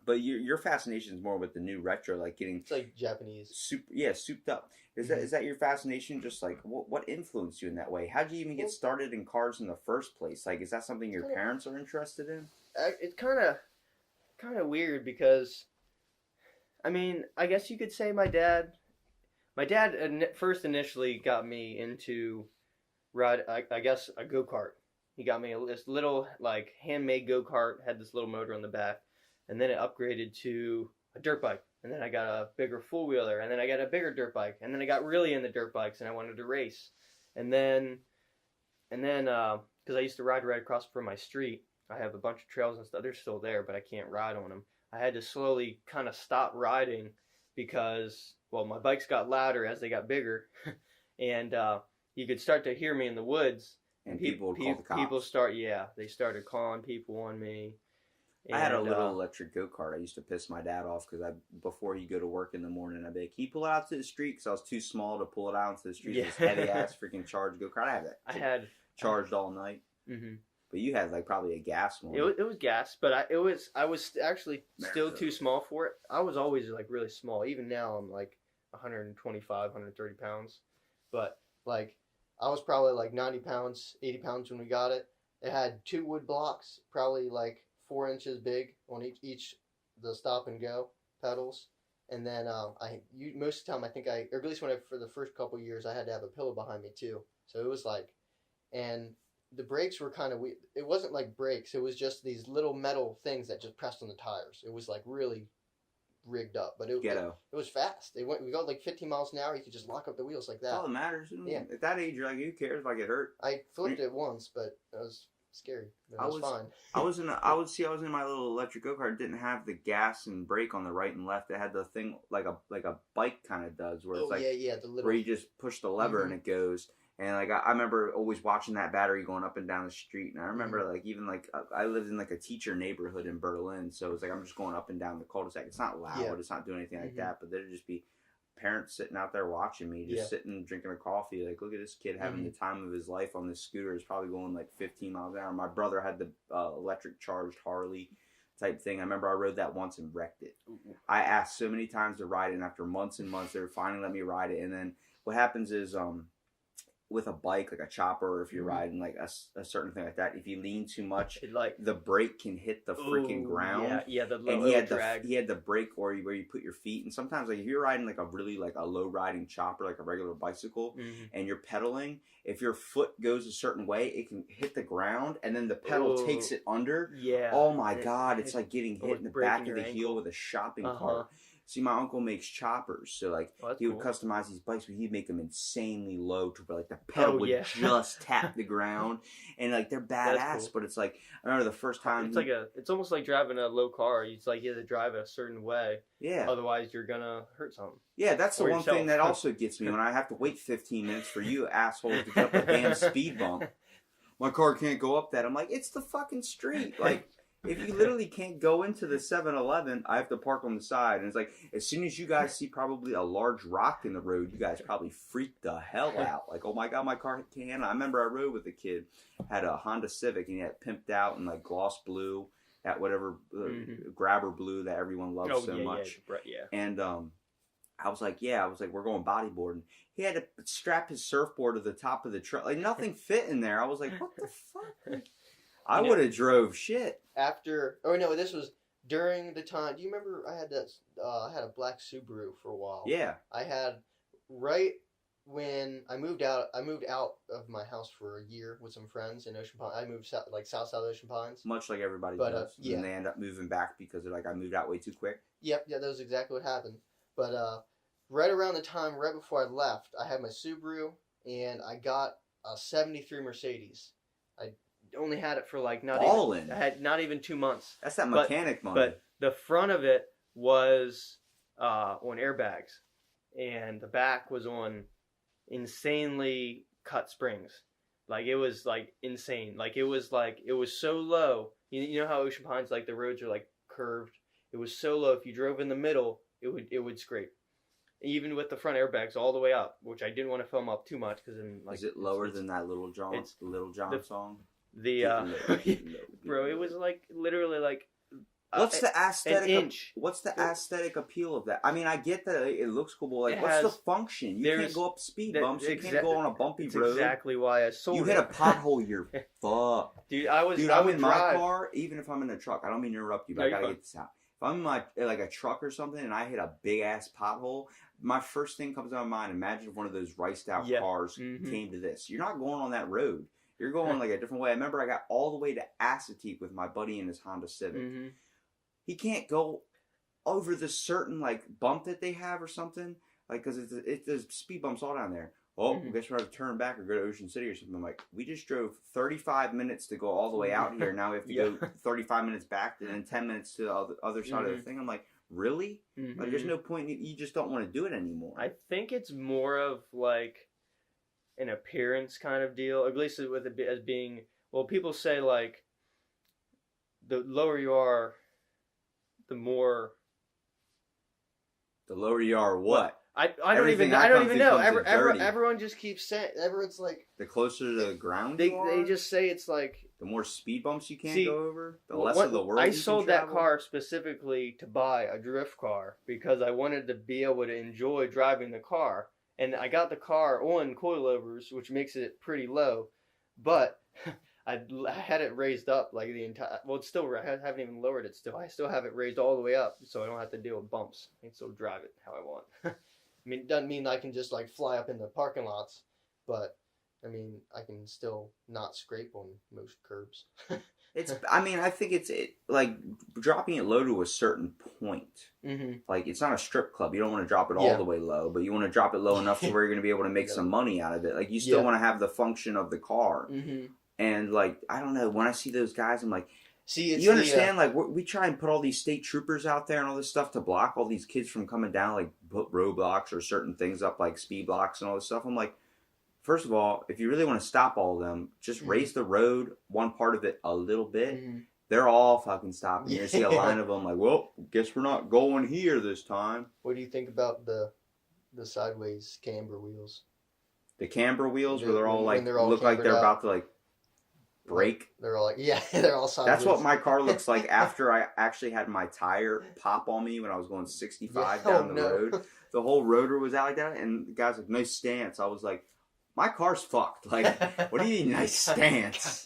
But your fascination is more with the new retro, like getting it's like Japanese, souped up. Is that your fascination? Just like what influenced you in that way? How did you even get started in cars in the first place? Like, is that something your parents are interested in? It's kind of weird because, I mean, I guess you could say my dad first initially got me into ride. I guess a go-kart. He got me this little like handmade go-kart, had this little motor on the back. And then it upgraded to a dirt bike. And then I got a bigger four-wheeler. And then I got a bigger dirt bike. And then I got really into dirt bikes and I wanted to race. And then, because I used to ride right across from my street, I have a bunch of trails and stuff. They're still there, but I can't ride on them. I had to slowly kind of stop riding because, well, my bikes got louder as they got bigger. And you could start to hear me in the woods. And people would call the cops. They started calling people on me. I had a little electric go-kart. I used to piss my dad off because before he'd go to work in the morning, I'd be like, can you pull it out to the street? Because I was too small to pull it out into the street. This heavy-ass freaking charged go-kart. I had charged all night. Mm-hmm. But you had like probably a gas one. It was gas, but I was actually still too small for it. I was always like really small. Even now I'm like 125, 130 pounds. But like I was probably like 90 pounds, 80 pounds when we got it. It had 2 wood blocks, probably like 4 inches big on each the stop and go pedals, and then most of the time or at least for the first couple of years I had to have a pillow behind me too. So it was like, and the brakes were kind of weird. It wasn't like brakes. It was just these little metal things that just pressed on the tires. It was like really rigged up, but it was fast. We got like 15 miles an hour. You could just lock up the wheels like that. That's all that matters. Yeah. At that age, you're like, who cares if I get hurt? I flipped it once, but it was scary. But it was fine. I was in my little electric go-kart. It didn't have the gas and brake on the right and left. It had the thing like a bike kind of does, where it's the little, where you just push the lever and it goes. And like I remember always watching that battery going up and down the street. And I remember like even like I lived in like a teacher neighborhood in Berlin, so it was like I'm just going up and down the cul-de-sac. It's not loud. It's not doing anything like that. But there'd just be parents sitting out there watching me, just sitting drinking a coffee. Like, look at this kid having the time of his life on this scooter. He's probably going like 15 miles an hour. My brother had the electric charged Harley type thing. I remember I rode that once and wrecked it. I asked so many times to ride it, and after months and months, they were finally let me ride it. And then what happens is with a bike, like a chopper, or if you're Mhm. riding like a certain thing like that, if you lean too much, It like the brake can hit the freaking ground. Yeah, the And low drag. he had the brake where you put your feet, and sometimes like if you're riding like a really like a low riding chopper, like a regular bicycle, and you're pedaling, if your foot goes a certain way, it can hit the ground, and then the pedal takes it under. Yeah. Oh my god, it's like getting hit in the back of breaking the your heel ankle. with a shopping cart. See, my uncle makes choppers, so like that's he would cool. customize these bikes, but he'd make them insanely low to where like the pedal would just tap the ground, and like they're badass. Cool. But it's like I remember the first time it's almost like driving a low car. It's like you have to drive a certain way. Yeah. Otherwise, you're gonna hurt something. Yeah, that's the or one yourself. thing that also gets me when I have to wait 15 minutes for you assholes to get up a damn speed bump. My car can't go up that. I'm like, it's the fucking street. Like. If you literally can't go into the 7-Eleven, I have to park on the side. And it's like, as soon as you guys see probably a large rock in the road, you guys probably freak the hell out. Like, oh my God, my car can't handle it. I remember I rode with a kid, had a Honda Civic, and he had pimped out in like gloss blue, that whatever grabber blue that everyone loves so much. Yeah. And I was like, we're going bodyboarding. He had to strap his surfboard to the top of the truck. Like, nothing fit in there. I was like, what the fuck? I would have drove shit. This was during the time. Do you remember I had that? I had a black Subaru for a while. Yeah. I had right when I moved out. I moved out of my house for a year with some friends in Ocean Pines. I moved south Ocean Pines. Much like everybody does. And they end up moving back because they're like, I moved out way too quick. Yep. Yeah, that was exactly what happened. But right around the time, right before I left, I had my Subaru and I got a '73 Mercedes. I only had it for like not even 2 months. That's that mechanic money. But the front of it was on airbags, and the back was on insanely cut springs. Like it was like insane. Like it was so low. You know how Ocean Pines, like the roads are like curved. It was so low. If you drove in the middle, it would scrape. Even with the front airbags all the way up, which I didn't want to film up too much because then like is it lower than that Little John song? Bro, it was like literally like what's the aesthetic? An inch. What's the aesthetic appeal of that? I mean, I get that it looks cool, but like, what's the function? You can't go up speed bumps. You can't go on a bumpy road. Exactly why I sold it. You hit a pothole, you're fucked. Dude, I'm in my car, even if I'm in a truck. I don't mean to interrupt you, but I gotta get this out. If I'm in like a truck or something and I hit a big ass pothole, my first thing comes to my mind. Imagine if one of those riced out cars came to this. You're not going on that road. You're going like a different way. I remember I got all the way to Assateague with my buddy in his Honda Civic. He can't go over this certain like bump that they have or something, like because there's speed bumps all down there. Oh, I guess we're going to turn back or go to Ocean City or something. I'm like, we just drove 35 minutes to go all the way out here. Now we have to go 35 minutes back and then 10 minutes to the other side of the thing. I'm like, really? Like, there's no point. You just don't want to do it anymore. I think it's more of like an appearance kind of deal, at least with it as being, well, people say like the lower you are, the more. The lower you are, what? I don't even know. Everyone just keeps saying. Everyone's like, the closer to the ground they just say it's like the more speed bumps you can't go over, the less of the world. I sold that car specifically to buy a drift car because I wanted to be able to enjoy driving the car, and I got the car on coilovers, which makes it pretty low, but I had it raised up like the entire. Well, it's still. I haven't even lowered it. Still, I still have it raised all the way up, so I don't have to deal with bumps. I can still drive it how I want. I mean, it doesn't mean I can just like fly up in the parking lots, but I mean, I can still not scrape on most curbs. I think it's like dropping it low to a certain point. Like it's not a strip club. You don't want to drop it all the way low, but you want to drop it low enough to where you're going to be able to make some money out of it. Like you still want to have the function of the car. And like, I don't know, when I see those guys, I'm like, you understand? Like we try and put all these state troopers out there and all this stuff to block all these kids from coming down, like put roadblocks or certain things up, like speed blocks and all this stuff. I'm like, first of all, if you really want to stop all of them, just raise the road one part of it a little bit. They're all fucking stopping. You see a line of them, like, well, guess we're not going here this time. What do you think about the sideways camber wheels? The camber wheels, where they're all like look like they're about to like break. They're all like, they're all sideways. That's what my car looks like after I actually had my tire pop on me when I was going 65 down the road. The whole rotor was out like that, and the guy's like, nice stance. I was like, my car's fucked. Like, what do you need? Nice stance.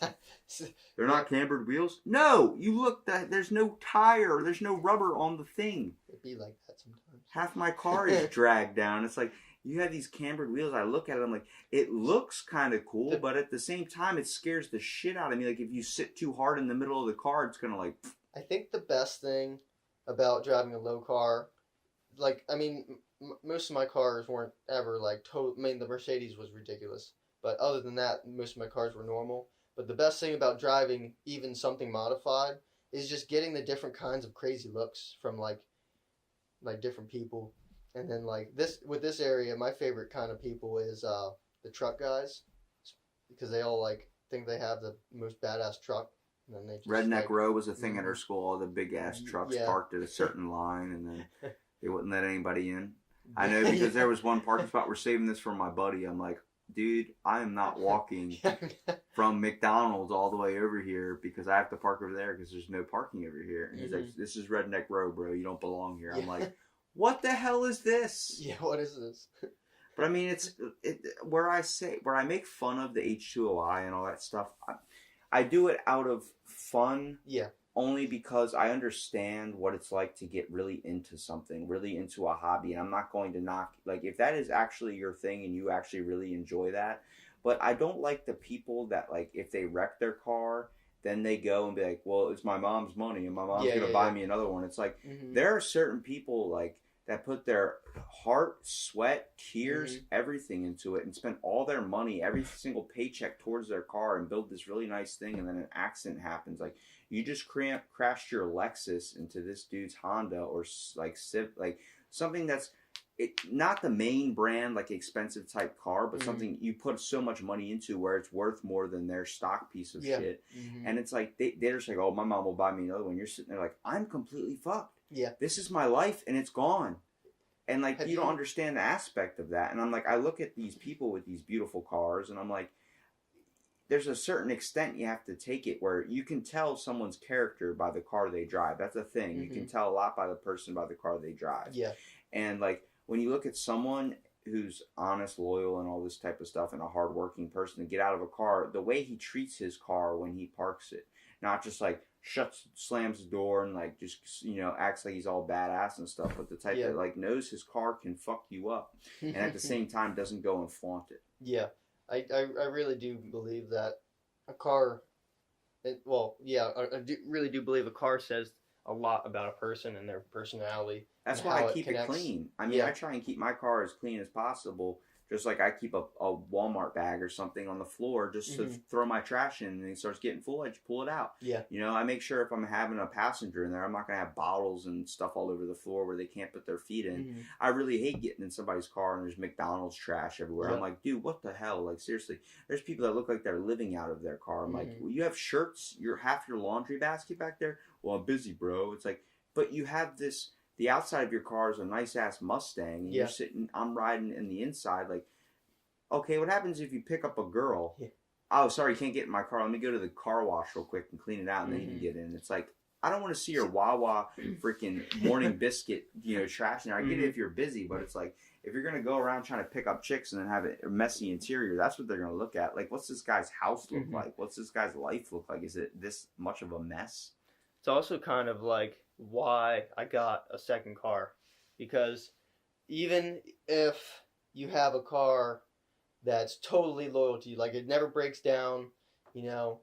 They're not cambered wheels? No! You look, there's no tire, there's no rubber on the thing. It'd be like that sometimes. Half my car is dragged down. It's like, you have these cambered wheels. I look at it, I'm like, it looks kind of cool, but at the same time, it scares the shit out of me. Like, if you sit too hard in the middle of the car, it's going to like... I think the best thing about driving a low car, like, I mean, most of my cars weren't ever like I mean, the Mercedes was ridiculous, but other than that, most of my cars were normal. But the best thing about driving even something modified is just getting the different kinds of crazy looks from like different people. And then like with this area, my favorite kind of people is the truck guys, because they all like think they have the most badass truck. And then they just, Redneck like, Row was a thing at our school. All the big ass trucks parked at a certain line, and then they wouldn't let anybody in. I know, because there was one parking spot. We're saving this for my buddy. I'm like, dude, I am not walking from McDonald's all the way over here because I have to park over there because there's no parking over here. And he's like, this is Redneck Row, bro. You don't belong here. I'm like, what the hell is this? Yeah, what is this? But I mean, where I make fun of the H2OI and all that stuff. I do it out of fun. Yeah. Only because I understand what it's like to get really into something, really into a hobby. And I'm not going to knock, like, if that is actually your thing and you actually really enjoy that. But I don't like the people that, like, if they wreck their car, then they go and be like, well, it's my mom's money and my mom's going to buy me another one. It's like, there are certain people, like, that put their heart, sweat, tears, everything into it and spend all their money, every single paycheck towards their car and build this really nice thing, and then an accident happens. Like, you just crashed your Lexus into this dude's Honda or like something that's not the main brand, like expensive type car, but something you put so much money into where it's worth more than their stock piece of shit. And it's like, they're just like, oh, my mom will buy me another one. You're sitting there like, I'm completely fucked. Yeah. This is my life and it's gone. And like, you don't understand the aspect of that. And I'm like, I look at these people with these beautiful cars and I'm like, there's a certain extent you have to take it where you can tell someone's character by the car they drive. That's a thing. You can tell a lot by the person by the car they drive. Yeah. And like, when you look at someone who's honest, loyal, and all this type of stuff, and a hardworking person to get out of a car, the way he treats his car when he parks it, not just like slams the door and like just, acts like he's all badass and stuff, but the type that like knows his car can fuck you up and at the same time doesn't go and flaunt it. Yeah. I really do believe that a car, I really do believe a car says a lot about a person and their personality. That's why I keep it clean. I mean, I try and keep my car as clean as possible. Just like I keep a Walmart bag or something on the floor just to throw my trash in, and it starts getting full, I just pull it out. Yeah. I make sure if I'm having a passenger in there, I'm not going to have bottles and stuff all over the floor where they can't put their feet in. I really hate getting in somebody's car and there's McDonald's trash everywhere. I'm like, dude, what the hell? Like, seriously, there's people that look like they're living out of their car. I'm like, well, you have shirts, half your laundry basket back there? Well, I'm busy, bro. It's like, but you have this... The outside of your car is a nice-ass Mustang, and you're sitting, I'm riding in the inside, like, okay, what happens if you pick up a girl? Yeah. Oh, sorry, you can't get in my car. Let me go to the car wash real quick and clean it out, and then you can get in. It's like, I don't want to see your Wawa freaking morning biscuit, trash in there. I get it if you're busy, but it's like, if you're going to go around trying to pick up chicks and then have a messy interior, that's what they're going to look at. Like, what's this guy's house look like? What's this guy's life look like? Is it this much of a mess? It's also kind of like why I got a second car, because even if you have a car that's totally loyal to you, like it never breaks down, you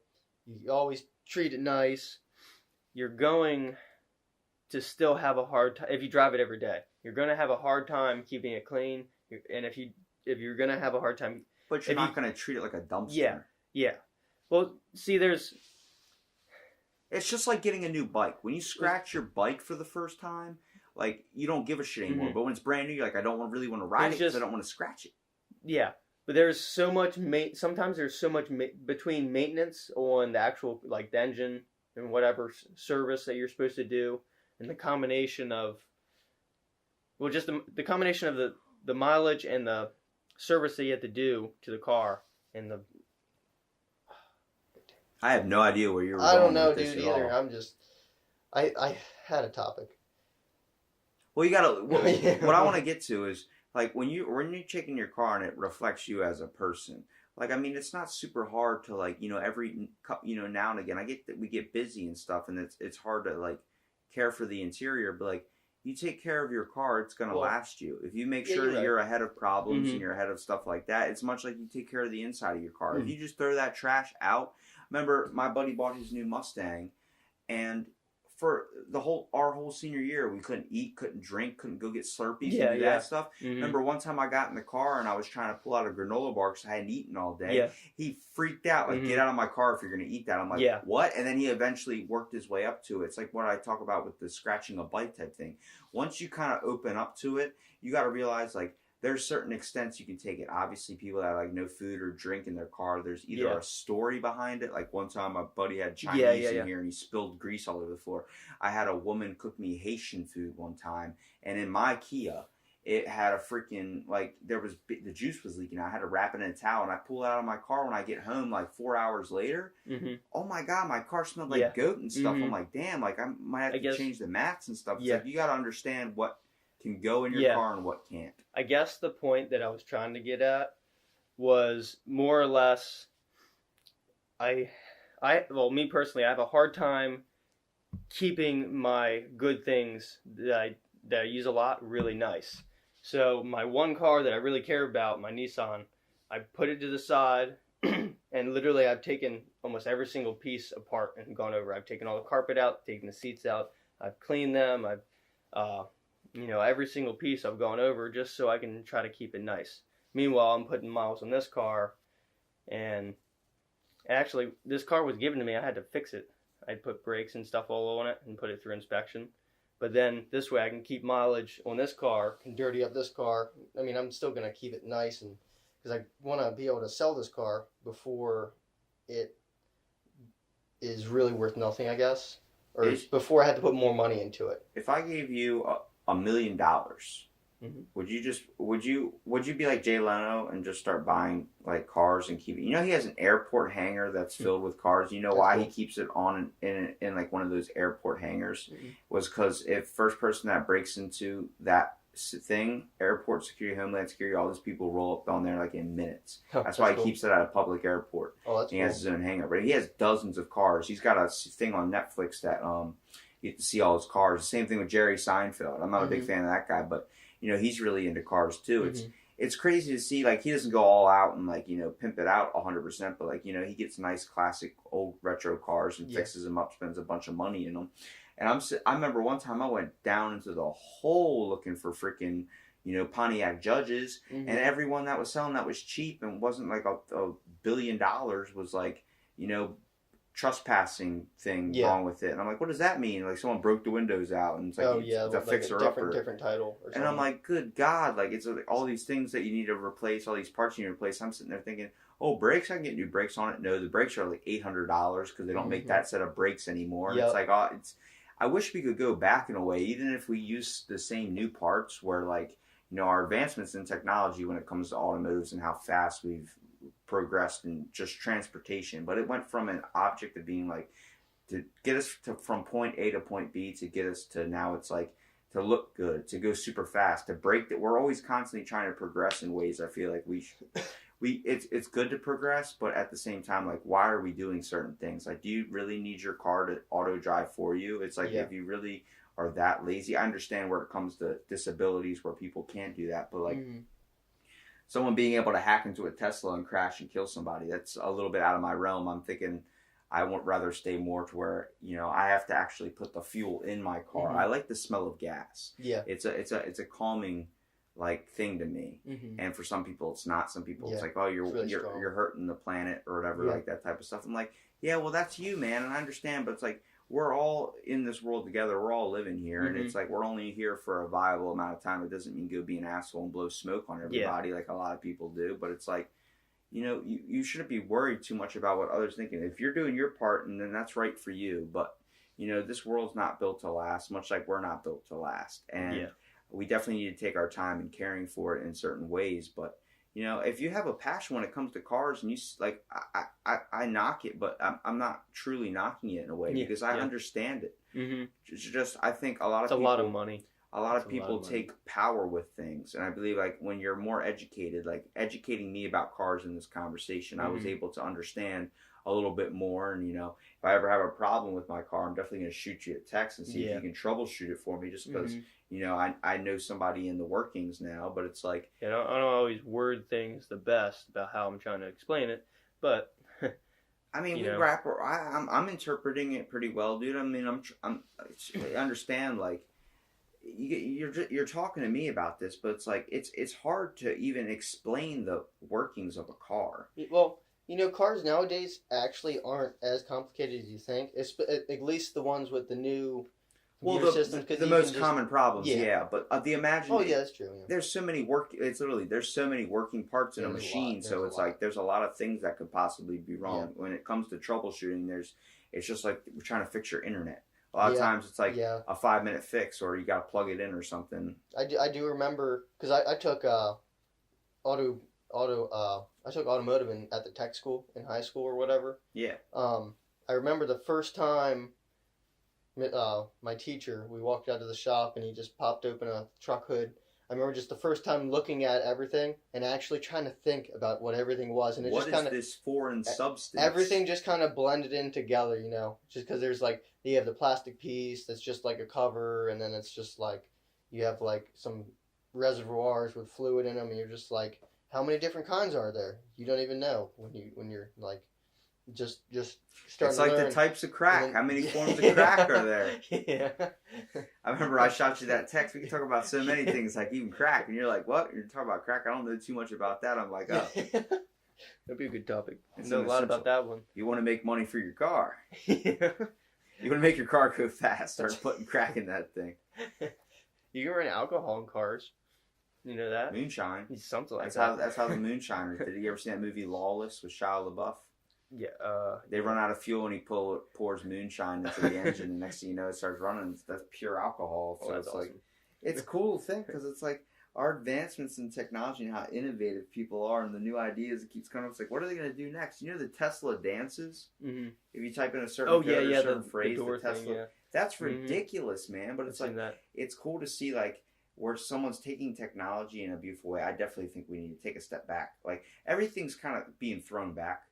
always treat it nice, you're going to still have a hard time if you drive it every day. You're going to have a hard time keeping it clean, and if you're going to have a hard time, but you're not going to treat it like a dumpster. Yeah. Well, see, it's just like getting a new bike. When you scratch your bike for the first time, like, you don't give a shit anymore. But when it's brand new, you're like, I don't really want to ride it because I don't want to scratch it. Yeah, but there's so much sometimes there's so much between maintenance on the actual, like, the engine and whatever service that you're supposed to do, and the combination of, well, just the combination of the mileage and the service that you have to do to the car and the... I have no idea where you're going. I don't know, with this dude, at either. all. I'm just... I had a topic. Well, you gotta... What I want to get to is, like when you're checking your car and it reflects you as a person. Like, I mean, it's not super hard to, like, now and again, I get that we get busy and stuff, and it's hard to, like, care for the interior, but, like, you take care of your car, it's going to last you. If you make sure that you're ahead of problems and you're ahead of stuff like that, it's much like you take care of the inside of your car. If you just throw that trash out, remember, my buddy bought his new Mustang, and for our whole senior year, we couldn't eat, couldn't drink, couldn't go get Slurpees and do that stuff. Remember one time I got in the car and I was trying to pull out a granola bar because I hadn't eaten all day. Yeah. He freaked out, like, get out of my car if you're going to eat that. I'm like, what? And then he eventually worked his way up to it. It's like what I talk about with the scratching a bite type thing. Once you kind of open up to it, you got to realize, like, there's certain extents you can take it. Obviously, people that have, like, no food or drink in their car, there's either a story behind it. Like, one time my buddy had Chinese in here and he spilled grease all over the floor. I had a woman cook me Haitian food one time, and in my Kia, it had a freaking, like, the juice was leaking. I had to wrap it in a towel, and I pull it out of my car when I get home, like, 4 hours later. Oh my God, my car smelled like goat and stuff. I'm like, damn, like, I might have to change the mats and stuff. It's like, you got to understand what can go in your car and what can't. I guess the point that I was trying to get at was more or less, me personally, I have a hard time keeping my good things that I use a lot really nice. So my one car that I really care about, my Nissan, I put it to the side, and literally I've taken almost every single piece apart and gone over. I've taken all the carpet out, taken the seats out, I've cleaned them, every single piece I've gone over just so I can try to keep it nice. Meanwhile, I'm putting miles on this car, and actually, this car was given to me. I had to fix it. I put brakes and stuff all on it and put it through inspection. But then this way I can keep mileage on this car, can dirty up this car. I mean, I'm still going to keep it nice, and because I want to be able to sell this car before it is really worth nothing, I guess. Or before I had to put more money into it. If I gave you $1 million, would you be like Jay Leno and just start buying, like, cars and keep it? You know, he has an airport hangar that's filled with cars. You know why he keeps it on in like one of those airport hangars? Was because if first person that breaks into that thing, airport security, homeland security, all those people roll up on there like in minutes. That's why he keeps it at a public airport. He has his own hangar, but he has dozens of cars. He's got a thing on Netflix that you get to see all his cars. The same thing with Jerry Seinfeld. I'm not a big fan of that guy, but you know, he's really into cars too. It's crazy to see, like, he doesn't go all out and, like, you know, pimp it out 100%, but, like, you know, he gets nice classic old retro cars and fixes them up, spends a bunch of money in them. And I remember one time I went down into the hole looking for freaking, you know, Pontiac Judges, and everyone that was selling that was cheap and wasn't like a $1 billion was like, you know, trespassing thing wrong with it. And I'm like, what does that mean? Like, someone broke the windows out and it's like, it's a fixer-upper. Different title or something. And I'm like, good God, like, it's like all these things that you need to replace, all these parts you need to replace. I'm sitting there thinking, oh, brakes, I can get new brakes on it. No, the brakes are like $800 because they don't make that set of brakes anymore. It's like, I wish we could go back in a way, even if we use the same new parts where, like, you know, our advancements in technology when it comes to automotives and how fast we've progressed in just transportation, but it went from an object of being like to get us from point A to point B to get us to now it's like to look good, to go super fast, to break that. We're always constantly trying to progress in ways I feel like it's good to progress, but at the same time, like, why are we doing certain things? Like, do you really need your car to auto drive for you? It's like, if you really are that lazy, I understand where it comes to disabilities where people can't do that, but like someone being able to hack into a Tesla and crash and kill somebody, that's a little bit out of my realm. I'm thinking I would rather stay more to where, you know, I have to actually put the fuel in my car. I like the smell of gas. It's a calming, like, thing to me. And for some people it's not. Some people it's like, oh, you're hurting the planet or whatever, like that type of stuff. I'm like, yeah, well, that's you, man, and I understand, but it's like, we're all in this world together. We're all living here, and it's like we're only here for a viable amount of time. It doesn't mean go be an asshole and blow smoke on everybody like a lot of people do. But it's like, you know, you shouldn't be worried too much about what others think. If you're doing your part, and then that's right for you. But, you know, this world's not built to last, much like we're not built to last. And we definitely need to take our time in caring for it in certain ways. But, you know, if you have a passion when it comes to cars, and you like, I knock it, but I'm not truly knocking it in a way because I understand it. It's just, I think a lot of people, a lot of money. a lot That's of a lot people of money. take power with things, and I believe like when you're more educated, like educating me about cars in this conversation, I was able to understand a little bit more. And if I ever have a problem with my car, I'm definitely going to shoot you a text and see if you can troubleshoot it for me, just because I know somebody in the workings now. But it's like, I don't always word things the best about how I'm trying to explain it, but I mean, You know. I'm interpreting it pretty well, dude. I mean, I understand, like, you're talking to me about this, but it's like it's hard to even explain the workings of a car. Well, cars nowadays actually aren't as complicated as you think. It's, at least the ones with the new computer systems. The most common problems, yeah. But the imagine. Oh yeah, that's true. Yeah. There's so many there's so many working parts in a machine, so it's like there's a lot of things that could possibly be wrong. When it comes to troubleshooting, it's just like we're trying to fix your internet. A lot of times it's like a 5-minute fix, or you got to plug it in or something. I do remember, because I took I took automotive at the tech school in high school or whatever. Yeah. I remember the first time my teacher, we walked out of the shop and he just popped open a truck hood. I remember just the first time looking at everything and actually trying to think about what everything was. And it what just is kind of this foreign substance? Everything just kind of blended in together, just because there's like, you have the plastic piece that's just like a cover, and then it's just like, you have like some reservoirs with fluid in them, and you're just like, how many different kinds are there? You don't even know when you're like, just starting It's like to learn. the types of crack. How many forms of crack are there? Yeah. I remember I shot you that text. We can talk about so many things, like even crack. And you're like, what? You're talking about crack? I don't know too much about that. I'm like, oh. That'd be a good topic. I It's know a lot essential. about that one. You want to make money for your car. Yeah. You want to make your car go fast. Start putting crack in that thing. You can run alcohol in cars. You know that? Moonshine. Something like That's how the moonshiners did. You ever seen that movie Lawless with Shia LaBeouf? Yeah. They run out of fuel and he pours moonshine into the engine. And next thing you know, it starts running. That's pure alcohol. So that's it's awesome. like, it's a cool thing because it's like our advancements in technology and how innovative people are and the new ideas it keeps coming up. It's like, what are they going to do next? You know the Tesla dances? Mm-hmm. If you type in a certain code or a certain phrase, the door the Tesla, thing, that's ridiculous, man. But it's I've like, seen that. it's cool to see like where someone's taking technology in a beautiful way. I definitely think we need to take a step back. Like everything's kind of being thrown back.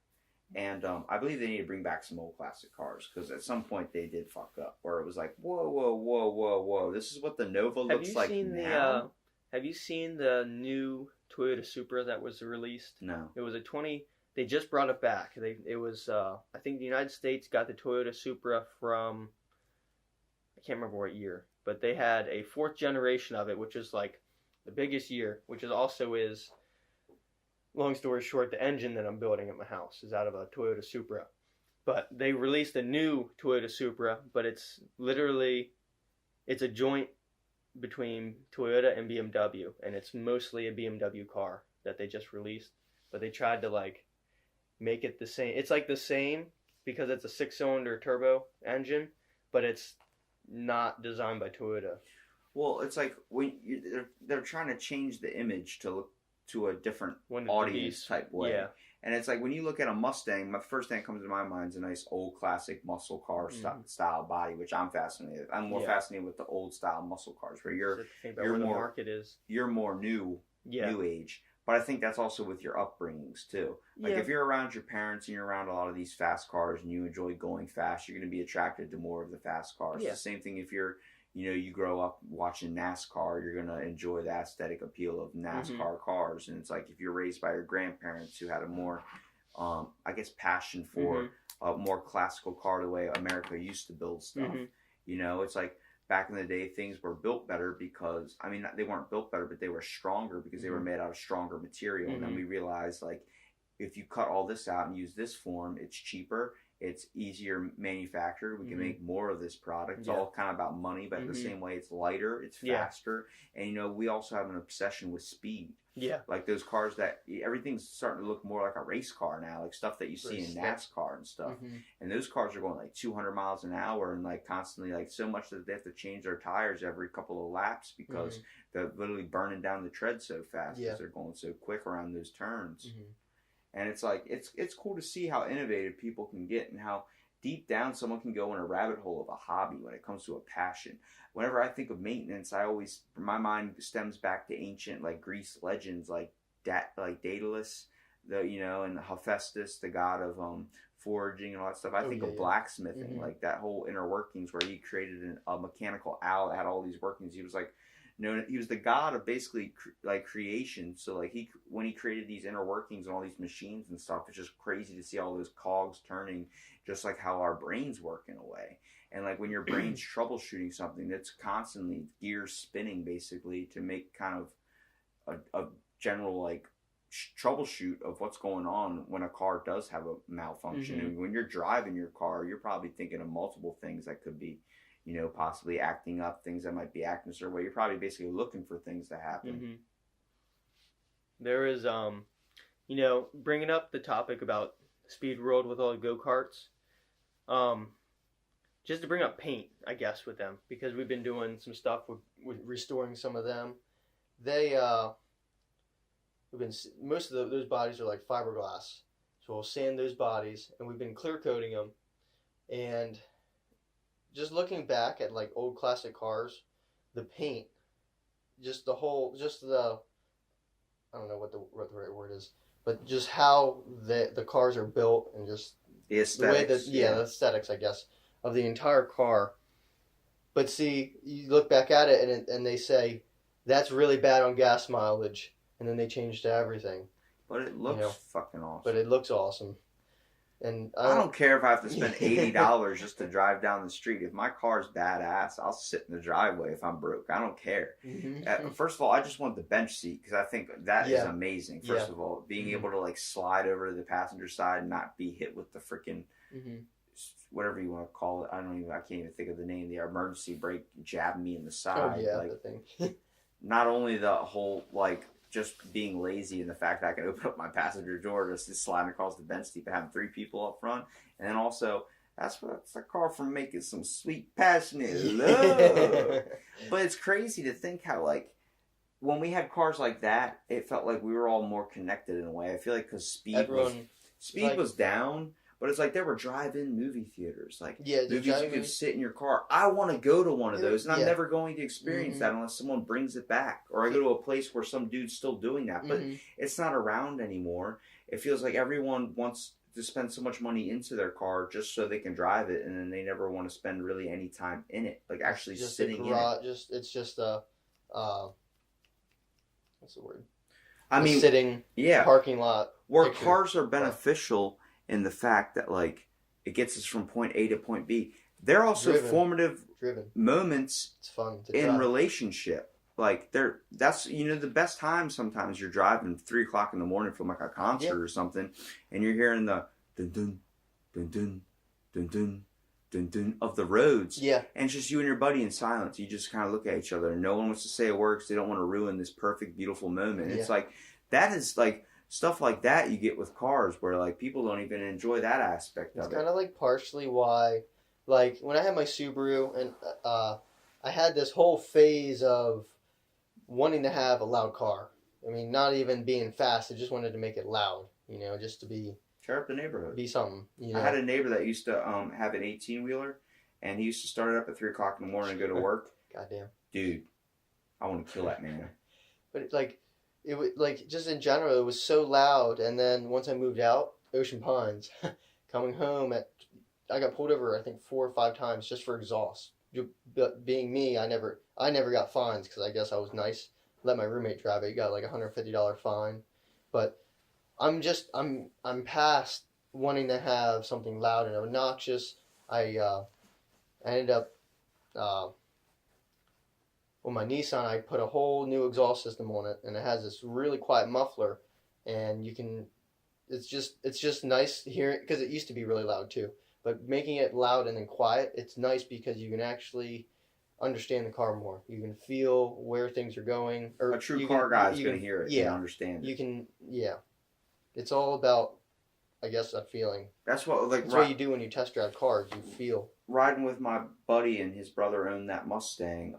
And I believe they need to bring back some old classic cars because at some point they did fuck up where it was like, whoa, whoa, whoa, whoa, whoa. This is what the Nova looks like now. Have you seen the new Toyota Supra that was released? No. It was They just brought it back. It was I think the United States got the Toyota Supra from, I can't remember what year, but they had a 4th generation of it, which is like the biggest year, which is also is. Long story short, the engine that I'm building at my house is out of a Toyota Supra. But they released a new Toyota Supra, but it's a joint between Toyota and BMW, and it's mostly a BMW car that they just released. But they tried to like make it the same. It's like the same because it's a 6-cylinder turbo engine, but it's not designed by Toyota. Well, it's like when they're trying to change the image to look to a different audience type way. Yeah. And it's like when you look at a Mustang, my first thing that comes to my mind is a nice old classic muscle car style body, which I'm fascinated with. I'm more fascinated with the old style muscle cars where you're where the market is. You're more new age. But I think that's also with your upbringings too. Like if you're around your parents and you're around a lot of these fast cars and you enjoy going fast, you're going to be attracted to more of the fast cars. Yeah. The same thing if you're you grow up watching NASCAR, you're going to enjoy the aesthetic appeal of NASCAR cars. And it's like if you're raised by your grandparents who had a more, I guess, passion for a more classical car the way America used to build stuff. It's like back in the day, things were built better because, I mean, they weren't built better, but they were stronger because they were made out of stronger material. And then we realized, like, if you cut all this out and use this form, it's cheaper. It's easier manufactured. We can make more of this product. It's all kind of about money, but the same way it's lighter, it's faster. And, we also have an obsession with speed. Yeah. Like those cars that everything's starting to look more like a race car now, like stuff that you see in NASCAR and stuff. And those cars are going like 200 miles an hour and like constantly like so much that they have to change their tires every couple of laps because they're literally burning down the tread so fast because they're going so quick around those turns. And it's like it's cool to see how innovative people can get and how deep down, someone can go in a rabbit hole of a hobby when it comes to a passion. Whenever I think of maintenance, my mind stems back to ancient like Greece legends, like Daedalus, and Hephaestus, the god of foraging and all that stuff. I think of blacksmithing, like that whole inner workings where he created a mechanical owl that had all these workings. He was like, he was the god of basically like creation. So like when he created these inner workings and all these machines and stuff, it's just crazy to see all those cogs turning, just like how our brains work in a way. And like when your brain's troubleshooting something, that's constantly gears spinning basically to make kind of a general like troubleshoot of what's going on when a car does have a malfunction. And when you're driving your car, you're probably thinking of multiple things that could be, possibly acting up, things that might be acting a certain way. You're probably basically looking for things to happen. There is, bringing up the topic about Speed World with all the go-karts, just to bring up paint, I guess, with them, because we've been doing some stuff with restoring some of them. Most of those bodies are like fiberglass, so we'll sand those bodies, and we've been clear coating them. And just looking back at like old classic cars, the paint, I don't know what the right word is, but just how the cars are built and just the aesthetics, the aesthetics, I guess, of the entire car. But see, you look back at it and they say that's really bad on gas mileage, and then they change to everything. But it looks fucking awesome. But it looks awesome. And I don't care if I have to spend $80 just to drive down the street. If my car's badass, I'll sit in the driveway if I'm broke. I don't care. First of all, I just want the bench seat because I think that is amazing. First of all, being able to like slide over to the passenger side and not be hit with the freaking whatever you want to call it. I can't even think of the name. The emergency brake jabbed me in the side. The thing. Not only the whole like just being lazy and the fact that I can open up my passenger door just sliding across the bench seat, but having 3 people up front, and then also that's a car for making some sweet passionate love. But it's crazy to think how like when we had cars like that, it felt like we were all more connected in a way. I feel like because speed was down. But it's like there were drive-in movie theaters. Like movies you could sit in your car. I want to go to one of those, and I'm never going to experience that unless someone brings it back. Or I go to a place where some dude's still doing that. But it's not around anymore. It feels like everyone wants to spend so much money into their car just so they can drive it, and then they never want to spend really any time in it. Like actually just sitting in it. It's just a... what's the word? Sitting parking lot. Where cars are beneficial... in the fact that like it gets us from point A to point B. They're also formative moments it's fun to in drive. Relationship. Like that's the best time sometimes you're driving 3 o'clock in the morning from like a concert or something, and you're hearing the dun dun dun dun dun dun dun dun of the roads. Yeah. And it's just you and your buddy in silence. You just kind of look at each other and no one wants to say a word because they don't want to ruin this perfect, beautiful moment. It's like that is like stuff like that you get with cars where like people don't even enjoy that aspect of it. It's kind of like partially why, like when I had my Subaru and I had this whole phase of wanting to have a loud car. I mean, not even being fast. I just wanted to make it loud, just to be... Tear up the neighborhood. Be something, I had a neighbor that used to have an 18-wheeler and he used to start it up at 3 o'clock in the morning and go to work. Goddamn. Dude, I want to kill that man. But it's like... It was like just in general, it was so loud. And then once I moved out, Ocean Pines, coming home I got pulled over I think 4 or 5 times just for exhaust. But being me, I never got fines because I guess I was nice. Let my roommate drive it. He got like a $150 fine. But I'm past wanting to have something loud and obnoxious. I ended up. Well, my Nissan, I put a whole new exhaust system on it, and it has this really quiet muffler, and it's just nice hearing, because it used to be really loud too, but making it loud and then quiet, it's nice because you can actually understand the car more. You can feel where things are going. Or a true car guy is going to hear it and understand it. You can, It's all about, I guess, that feeling. That's what what you do when you test drive cars. You feel. Riding with my buddy and his brother owned that Mustang,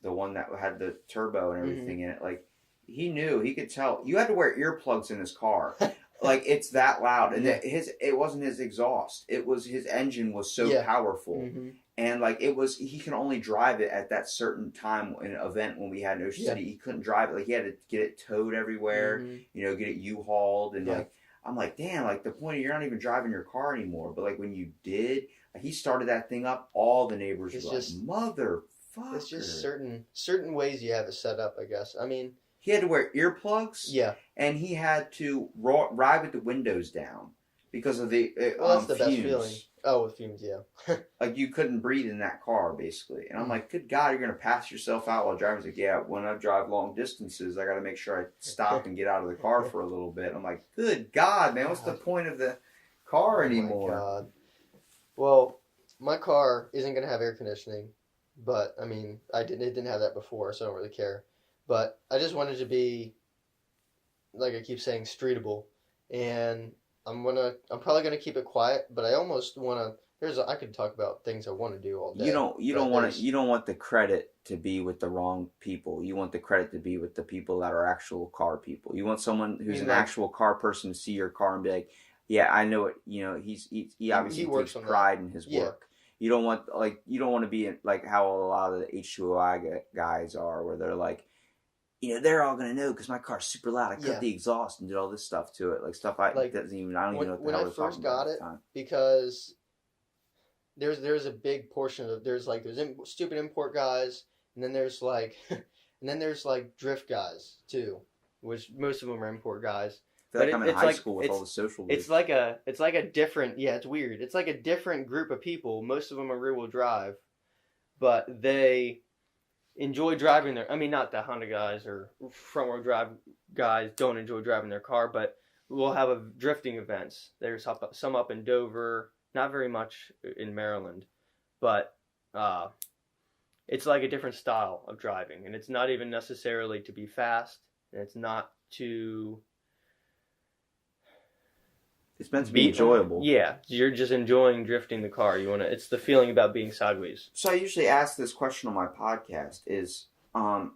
the one that had the turbo and everything in it. Like he knew, he could tell. You had to wear earplugs in his car. like it's that loud, and Yeah. it wasn't his exhaust. It was his engine was so Yeah. powerful, Mm-hmm. and like he can only drive it at that certain time in an event when we had in Ocean Yeah. City. He couldn't drive it. Like he had to get it towed everywhere, Mm-hmm. get it U-hauled, and Yeah. like I'm like, damn, like the point of you're not even driving your car anymore. But like when you did, like, he started that thing up. All the neighbors It's were just- like, motherfucker. It's just certain ways you have it set up, I guess. I mean, He had to wear earplugs. yeah. And he had to ride with the windows down because of the Well, that's the fumes. best feeling. Oh, with fumes, yeah. Like you couldn't breathe in that car, basically. And I'm like, good God, you're gonna pass yourself out while driving. He's like, yeah. When I drive long distances, I got to make sure I stop and get out of the car for a little bit. I'm like, good God, man, what's the point of the car anymore? Oh my God. Well, my car isn't gonna have air conditioning, but I mean, it didn't have that before, so I don't really care. But I just wanted to be, like I keep saying, streetable, and I'm probably gonna keep it quiet, but I almost wanna. I could talk about things I want to do all day. You don't want the credit to be with the wrong people. You want the credit to be with the people that are actual car people. You want someone who's an actual car person to see your car and be like, yeah, I know it. He obviously takes pride in his work. You don't want to be like how a lot of the H2OI guys are, where they're like, they're all gonna know because my car's super loud. I cut the exhaust and did all this stuff to it, like stuff I don't even know what the hell when I first got it, because there's a big portion of there's stupid import guys, and then there's drift guys too, which most of them are import guys. I feel like I'm in high school with all the social. It's like a different. Yeah, it's weird. It's like a different group of people. Most of them are rear-wheel drive, but they enjoy driving their. I mean, not the Honda guys or front-wheel drive guys don't enjoy driving their car, but we'll have drifting events. There's some up in Dover, not very much in Maryland, but it's like a different style of driving, and it's not even necessarily to be fast, and it's not to. It's meant to be enjoyable. Yeah, you're just enjoying drifting the car. It's the feeling about being sideways. So I usually ask this question on my podcast: is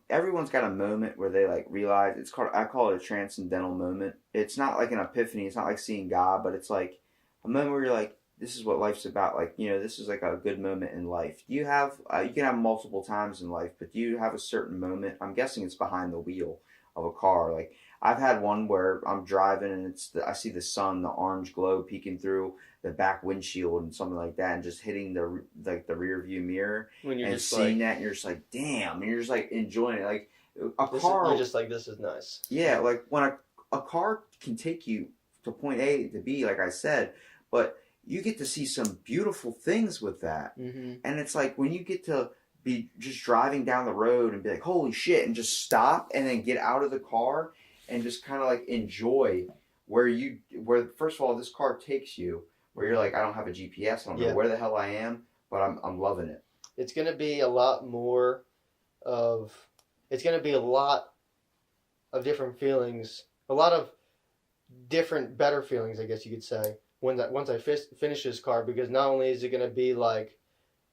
everyone's got a moment where they realize I call it a transcendental moment. It's not like an epiphany. It's not like seeing God, but it's like a moment where you're like, this is what life's about. This is like a good moment in life. Do you have? You can have multiple times in life, but do you have a certain moment? I'm guessing it's behind the wheel of a car. I've had one where I'm driving and I see the sun, the orange glow peeking through the back windshield and something like that, and just hitting the rear view mirror and seeing that, and you're just like, damn, and you're just enjoying it. You're just like, this is nice. Yeah, when a car can take you to point A to B, like I said, but you get to see some beautiful things with that, mm-hmm. and it's like when you get to be just driving down the road and be like, holy shit, and just stop and then get out of the car and just kind of enjoy where first of all this car takes you, where you're like, I don't have a GPS, I don't know where the hell I am, but I'm loving it. It's gonna be a lot of different feelings, a lot of different better feelings, I guess you could say, once I finish this car, because not only is it gonna be like,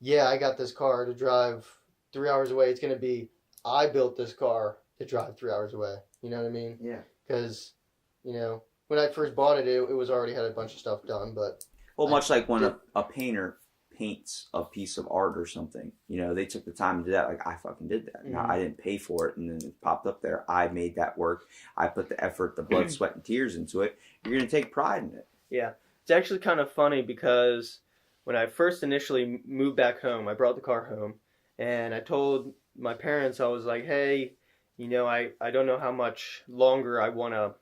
yeah, I got this car to drive 3 hours away, it's gonna be, I built this car to drive 3 hours away. You know what I mean? Yeah. Because, when I first bought it, it was already had a bunch of stuff done, but... Well, much like when a painter paints a piece of art or something, they took the time to do that. I fucking did that. Mm-hmm. Now, I didn't pay for it, and then it popped up there. I made that work. I put the effort, the blood, sweat, and tears into it. You're going to take pride in it. Yeah. It's actually kind of funny because when I first initially moved back home, I brought the car home, and I told my parents, I was like, hey... I don't know how much longer I want to.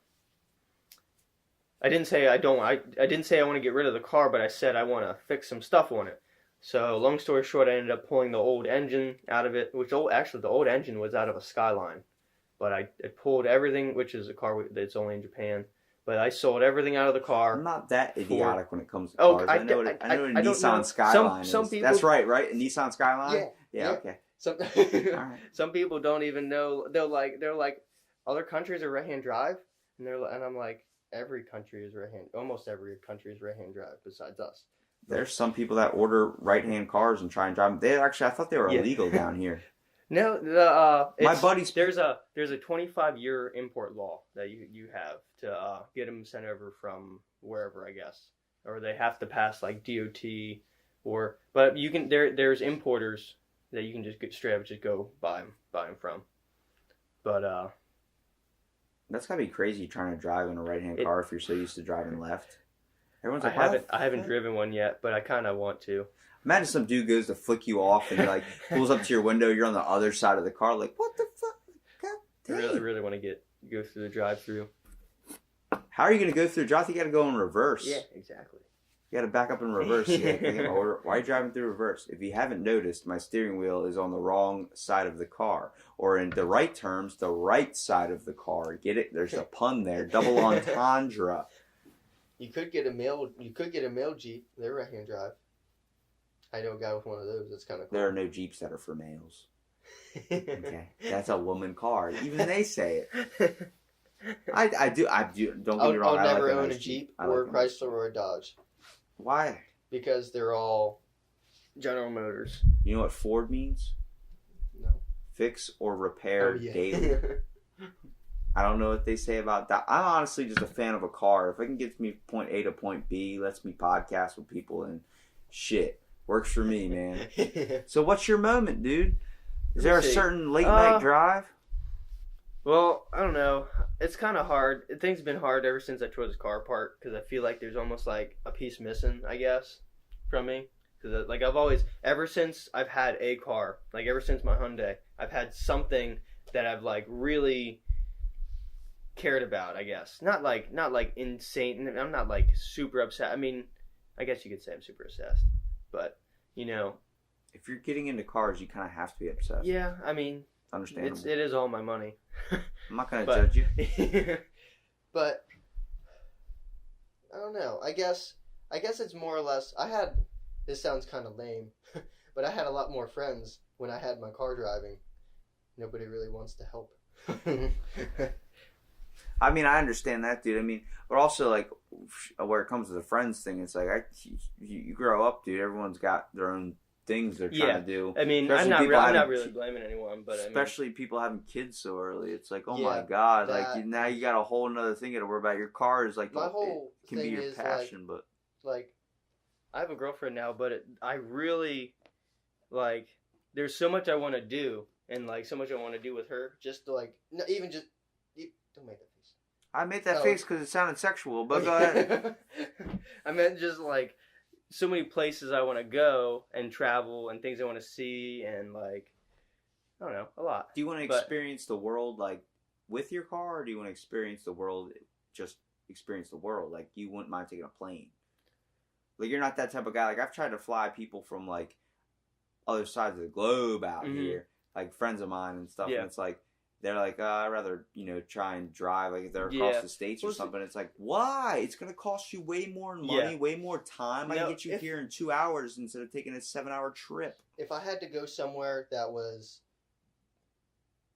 I didn't say I don't. I didn't say I want to get rid of the car, but I said I want to fix some stuff on it. So long story short, I ended up pulling the old engine out of it, actually the old engine was out of a Skyline, but I pulled everything, which is a car that's only in Japan. But I sold everything out of the car. I'm not that idiotic when it comes to cars. I know what a Nissan Skyline is. Some people, that's right? A Nissan Skyline? Yeah. Okay. Some people don't even know. They're like other countries are right-hand drive, and I'm like, every country is right-hand. Almost every country is right-hand drive besides us. There's some people that order right-hand cars and try and drive them. I thought they were illegal down here. No, My buddy's there's a 25-year import law that you have to get them sent over from wherever, I guess, or they have to pass like DOT but you can there's importers that you can just get straight up just go buy them from, but That's gotta be crazy trying to drive in a right-hand car if you're so used to driving left. Everyone's I like, haven't driven one yet, but I kind of want to. Imagine some dude goes to flick you off and he like pulls up to your window. You're on the other side of the car, like, what the fuck? God I damn. really want to go through the drive-through. How are you gonna go through? Joth, you gotta go in reverse. Yeah, exactly. You gotta back up in reverse. You gotta get my order. Why are you driving through reverse? If you haven't noticed, my steering wheel is on the wrong side of the car, or in the right terms, the right side of the car. Get it? There's a pun there. Double entendre. You could get a mail Jeep. They're right-hand drive. I know a guy with one of those. That's kind of cool. There are no Jeeps that are for males. Okay, that's a woman car. Even they say it. I do. Don't get me wrong. I'll never like own nice a Jeep I or a like Chrysler or a Dodge Why? because they're all General Motors. You know what Ford means? no. Fix or repair Oh, yeah. daily. I don't know what they say about that. I'm honestly just a fan of a car. If it can get me point A to point B, lets me podcast with people and shit, works for me, man. So what's your moment, dude? Is there a certain late night drive? Well, I don't know. It's kind of hard. Things have been hard ever since I tore this car apart because I feel like there's almost like a piece missing, I guess, from me. Because like I've always, ever since I've had a car, like ever since my Hyundai, I've had something that I've like really cared about, I guess. Not like insane. I'm not like super upset. I mean, I guess you could say I'm super obsessed, but you know. If you're getting into cars, you kind of have to be obsessed. Yeah, I mean, Understandable. it is all my money. I'm not gonna judge you. But I don't know. I guess it's more or less. This sounds kind of lame, but I had a lot more friends when I had my car driving. Nobody really wants to help. I mean, I understand that, dude. I mean, but also like where it comes to the friends thing, it's like you grow up, dude. Everyone's got their own things they're trying to do. I mean, Especially I'm not really blaming anyone, but especially people having kids so early. It's like, oh Yeah, my god, that- like now you got a whole another thing you got to worry about. Your car is like My whole it can be thing your is, passion, but like I have a girlfriend now, but I really like. There's so much I want to do, and like so much I want to do with her. just like no, even just don't make that face. I made that Oh. face because it sounded sexual. But go ahead. I meant just like so many places I want to go and travel and things I want to see and like I don't know, a lot. Do you want to But- experience the world like with your car, or do you want to experience the world just experience the world? Like you wouldn't mind taking a plane. Like you're not that type of guy. Like I've tried to fly people from like other sides of the globe out Mhm. here, like friends of mine and stuff. Yeah. And it's like they're like, I'd rather try and drive. Like if they're across Yeah. the states or Well, something. It's like why? It's gonna cost you way more money, Yeah. way more time. I No, can get you here in 2 hours instead of taking a 7-hour trip. If I had to go somewhere that was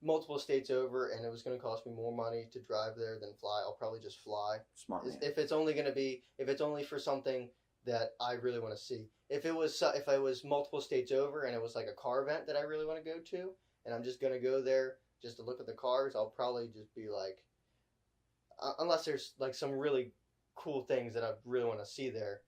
multiple states over and it was going to cost me more money to drive there than fly, I'll probably just fly. Smart man. If it's only for something that I really want to see. If I was multiple states over and it was like a car event that I really want to go to, and I'm just going to go there just to look at the cars, I'll probably just be like, unless there's like some really cool things that I really want to see there.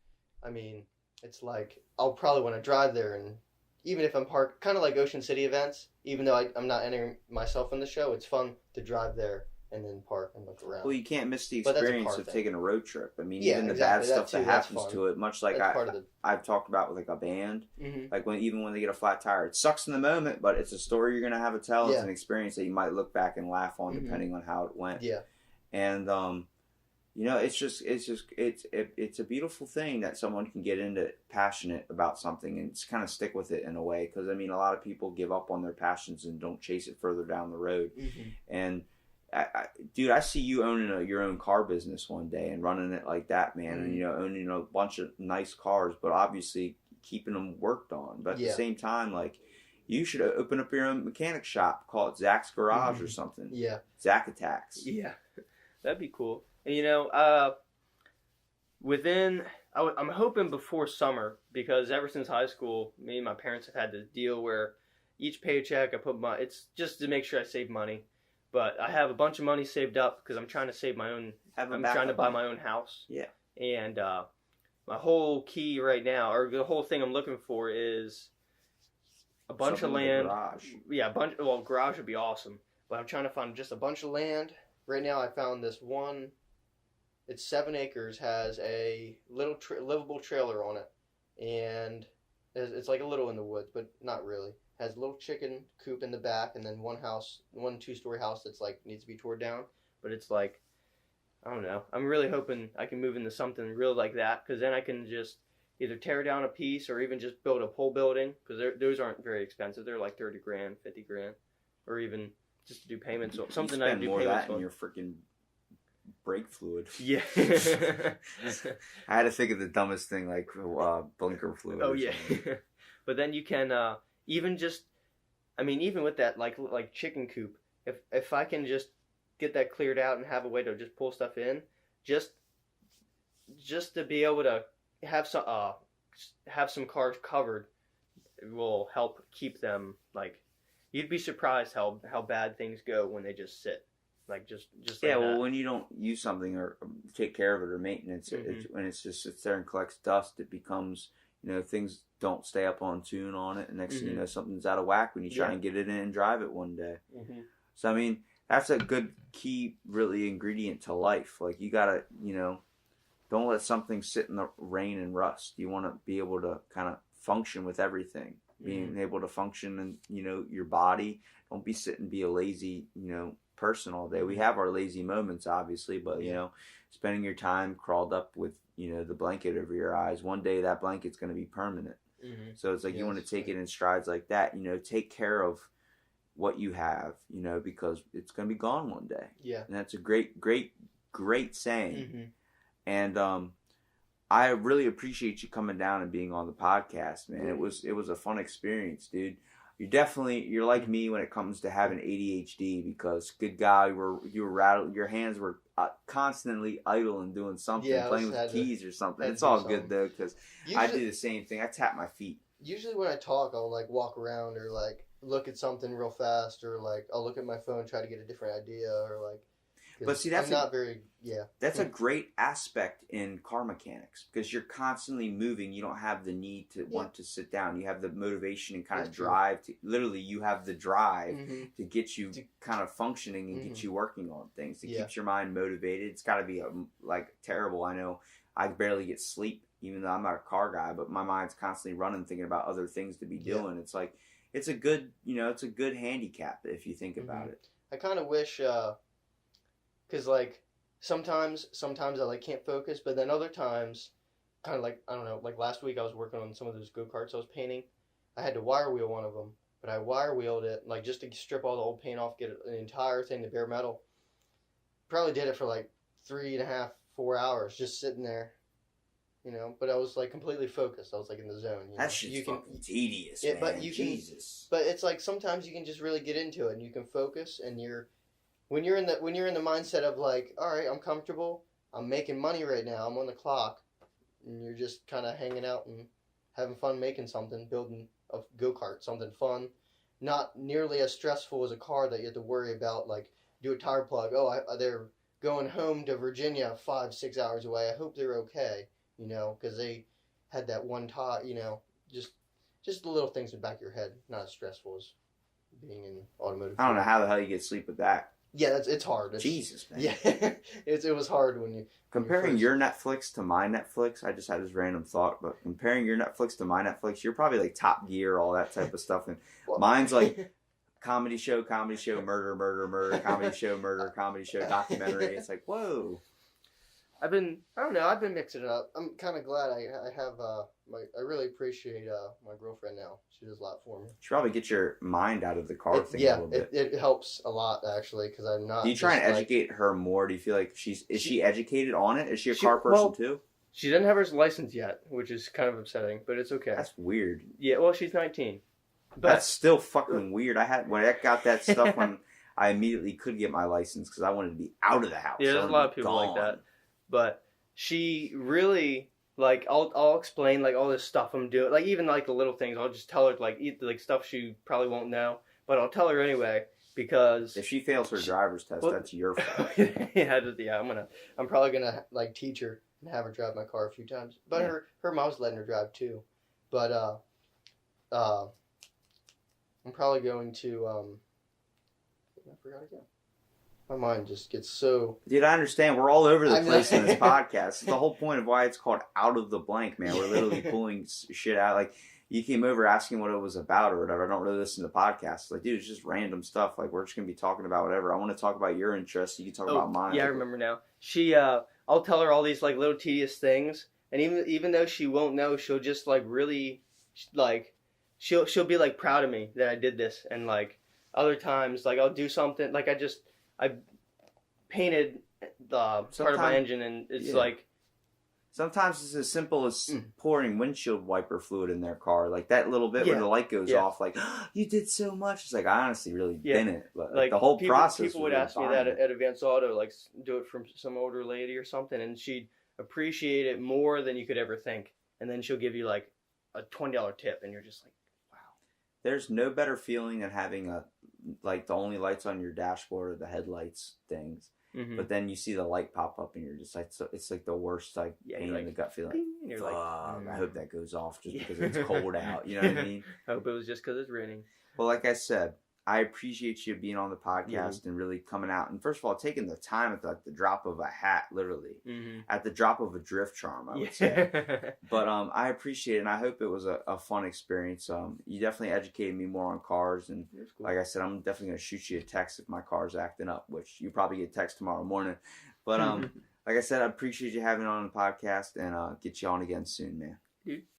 I mean, it's like I'll probably want to drive there, and even if I'm parked, kind of like Ocean City events, even though I'm not entering myself in the show, it's fun to drive there and then park and look around. Well, you can't miss the But that's a experience car of thing. taking a road trip. I mean, Yeah, even the exactly, bad that stuff too, that that's happens fun. to it, much like That's part of the. I've talked about with like a band, Mm-hmm. like even when they get a flat tire, it sucks in the moment, but it's a story you're gonna have to tell. It's Yeah. an experience that you might look back and laugh on, Mhm. depending on how it went. Yeah. And it's a beautiful thing that someone can get into passionate about something and just kind of stick with it in a way. Because I mean, a lot of people give up on their passions and don't chase it further down the road. Mm-hmm. And dude, I see you owning your own car business one day and running it like that, man. And owning a bunch of nice cars, but obviously keeping them worked on. But at the same time, like you should open up your own mechanic shop, call it Zach's Garage or something. Yeah. Zach Attacks. Yeah, that'd be cool. And I'm hoping before summer, because ever since high school, me and my parents have had this deal where each paycheck I put it's just to make sure I save money. But I have a bunch of money saved up because I'm trying to save my own. I'm trying to buy my own house. Yeah. And my whole key right now, or the whole thing I'm looking for, is a bunch Something of with a land. garage. Yeah, a bunch. Well, garage would be awesome, but I'm trying to find just a bunch of land. Right now, I found this one. It's 7 acres. Has a little livable trailer on it, and it's like a little in the woods, but not really. Has a little chicken coop in the back, and then one 2-story house that's like needs to be torn down. But it's like, I don't know. I'm really hoping I can move into something real like that, because then I can just either tear down a piece or even just build a pole building, because those aren't very expensive. They're like 30 grand, 50 grand, or even just to do payments on something. You I spend can do more of payments that in on. your freaking brake fluid. Yeah. I had to think of the dumbest thing, like blinker fluid. Oh or yeah. something. But then you can even just, I mean, even with that like chicken coop, if I can just get that cleared out and have a way to just pull stuff in, just to be able to have some cars covered, will help keep them like. You'd be surprised how bad things go when they just sit, like just Yeah, like well, that. when you don't use something or take care of it or maintenance it, when it's just sits there and collects dust, it becomes, things don't stay up on tune on it, and next thing you know, something's out of whack when you try and get it in and drive it one day. So I mean, that's a good key, really, ingredient to life. Like, you gotta, don't let something sit in the rain and rust. You want to be able to kind of function with everything. Being able to function in, your body. Don't be sitting, be a lazy, person all day. We have our lazy moments, obviously, but, spending your time crawled up with, the blanket over your eyes, one day that blanket's going to be permanent. So it's like, you want to take it in strides like that, take care of what you have, because it's going to be gone one day. Yeah. And that's a great, great, great saying. And, I really appreciate you coming down and being on the podcast, man. It was a fun experience, dude. You're like me when it comes to having ADHD, because good God, you were rattled. Your hands were constantly idle and doing something, playing with keys or something. It's all good though, because I do the same thing. I tap my feet. Usually when I talk, I'll like walk around or like look at something real fast, or like I'll look at my phone, try to get a different idea, or like. But see, that's That's a great aspect in car mechanics, because you're constantly moving. You don't have the need to want to sit down. You have the motivation and kind of drive to. Literally, you have the drive to get you kind of functioning and get you working on things. It keeps your mind motivated. It's got to be terrible. I know I barely get sleep, even though I'm not a car guy, but my mind's constantly running, thinking about other things to be doing. It's like it's a good handicap if you think about it. I kind of wish. Because like sometimes I like can't focus, but then other times, kind of like, I don't know, like last week I was working on some of those go-karts I was painting. I had to wire wheel one of them, but I wire wheeled it like just to strip all the old paint off, get the entire thing to bare metal. Probably did it for like 3.5, 4 hours just sitting there, But I was like completely focused. I was like in the zone. That shit's fucking tedious, man. But Jesus. But it's like sometimes you can just really get into it and you can focus, and when you're in the mindset of like, all right, I'm comfortable, I'm making money right now, I'm on the clock, and you're just kind of hanging out and having fun making something, building a go-kart, something fun, not nearly as stressful as a car that you have to worry about, like do a tire plug. Oh, they're going home to Virginia 5-6 hours away. I hope they're okay, because they had that one tire, just the little things in the back of your head, not as stressful as being in automotive. I don't know how the hell you get sleep with that. Yeah, it's hard. Jesus, man. Yeah, it was hard when you... Comparing your Netflix to my Netflix, I just had this random thought, but comparing your Netflix to my Netflix, you're probably like Top Gear, all that type of stuff, and mine's like comedy show, murder, comedy show, documentary. It's like, whoa. I've been mixing it up. I'm kind of glad I have I really appreciate my girlfriend now. She does a lot for me. You should probably get your mind out of the car thing a little bit. It helps a lot actually, because I'm not. Do you try and educate her more? Do you feel like is she educated on it? Is she a car person too? She doesn't have her license yet, which is kind of upsetting, but it's okay. That's weird. Yeah, well, she's 19. But that's still fucking weird. When I got that stuff when I immediately could get my license because I wanted to be out of the house. Yeah, there's a lot of people like that. But she really, like I'll explain like all this stuff I'm doing, like even like the little things. I'll just tell her like stuff she probably won't know, but I'll tell her anyway because If she fails her driver's test, well, that's your fault. yeah. I'm probably gonna like teach her and have her drive my car a few times. But Yeah. her mom's letting her drive too. But I'm probably going to I forgot again. My mind just gets so. Dude, I understand. We're all over the I know. place in this podcast. It's the whole point of why it's called Out of the Blank, man. We're literally pulling shit out. Like, you came over asking what it was about or whatever. I don't really listen to podcasts. Like, dude, it's just random stuff. Like, we're just going to be talking about whatever. I want to talk about your interests. You can talk about mine. Yeah, I remember now. She, I'll tell her all these like little tedious things, and even though she won't know, she'll just like really, like, she'll be like proud of me that I did this, and like other times like I'll do something like I painted the part of my engine, and it's like. Sometimes it's as simple as pouring windshield wiper fluid in their car. Like that little bit where the light goes off. Like, oh, you did so much. It's like, I honestly really didn't. But like, the whole process. People would ask me that at Advanced Auto, like do it from some older lady or something, and she'd appreciate it more than you could ever think. And then she'll give you like a $20 tip, and you're just like, wow. There's no better feeling than having the only lights on your dashboard are the headlights things. Mm-hmm. But then you see the light pop up and you're just like, so it's like the worst pain in the gut feeling. And you're like, I hope that goes off just because it's cold out. You know what I mean? I hope it was just because it's raining. Well, like I said, I appreciate you being on the podcast and really coming out. And first of all, taking the time at the drop of a hat, literally. Mm-hmm. At the drop of a drift charm, I would say. But I appreciate it, and I hope it was a fun experience. You definitely educated me more on cars. And cool. Like I said, I'm definitely going to shoot you a text if my car's acting up, which you probably get a text tomorrow morning. But like I said, I appreciate you having me on the podcast, and get you on again soon, man. Dude,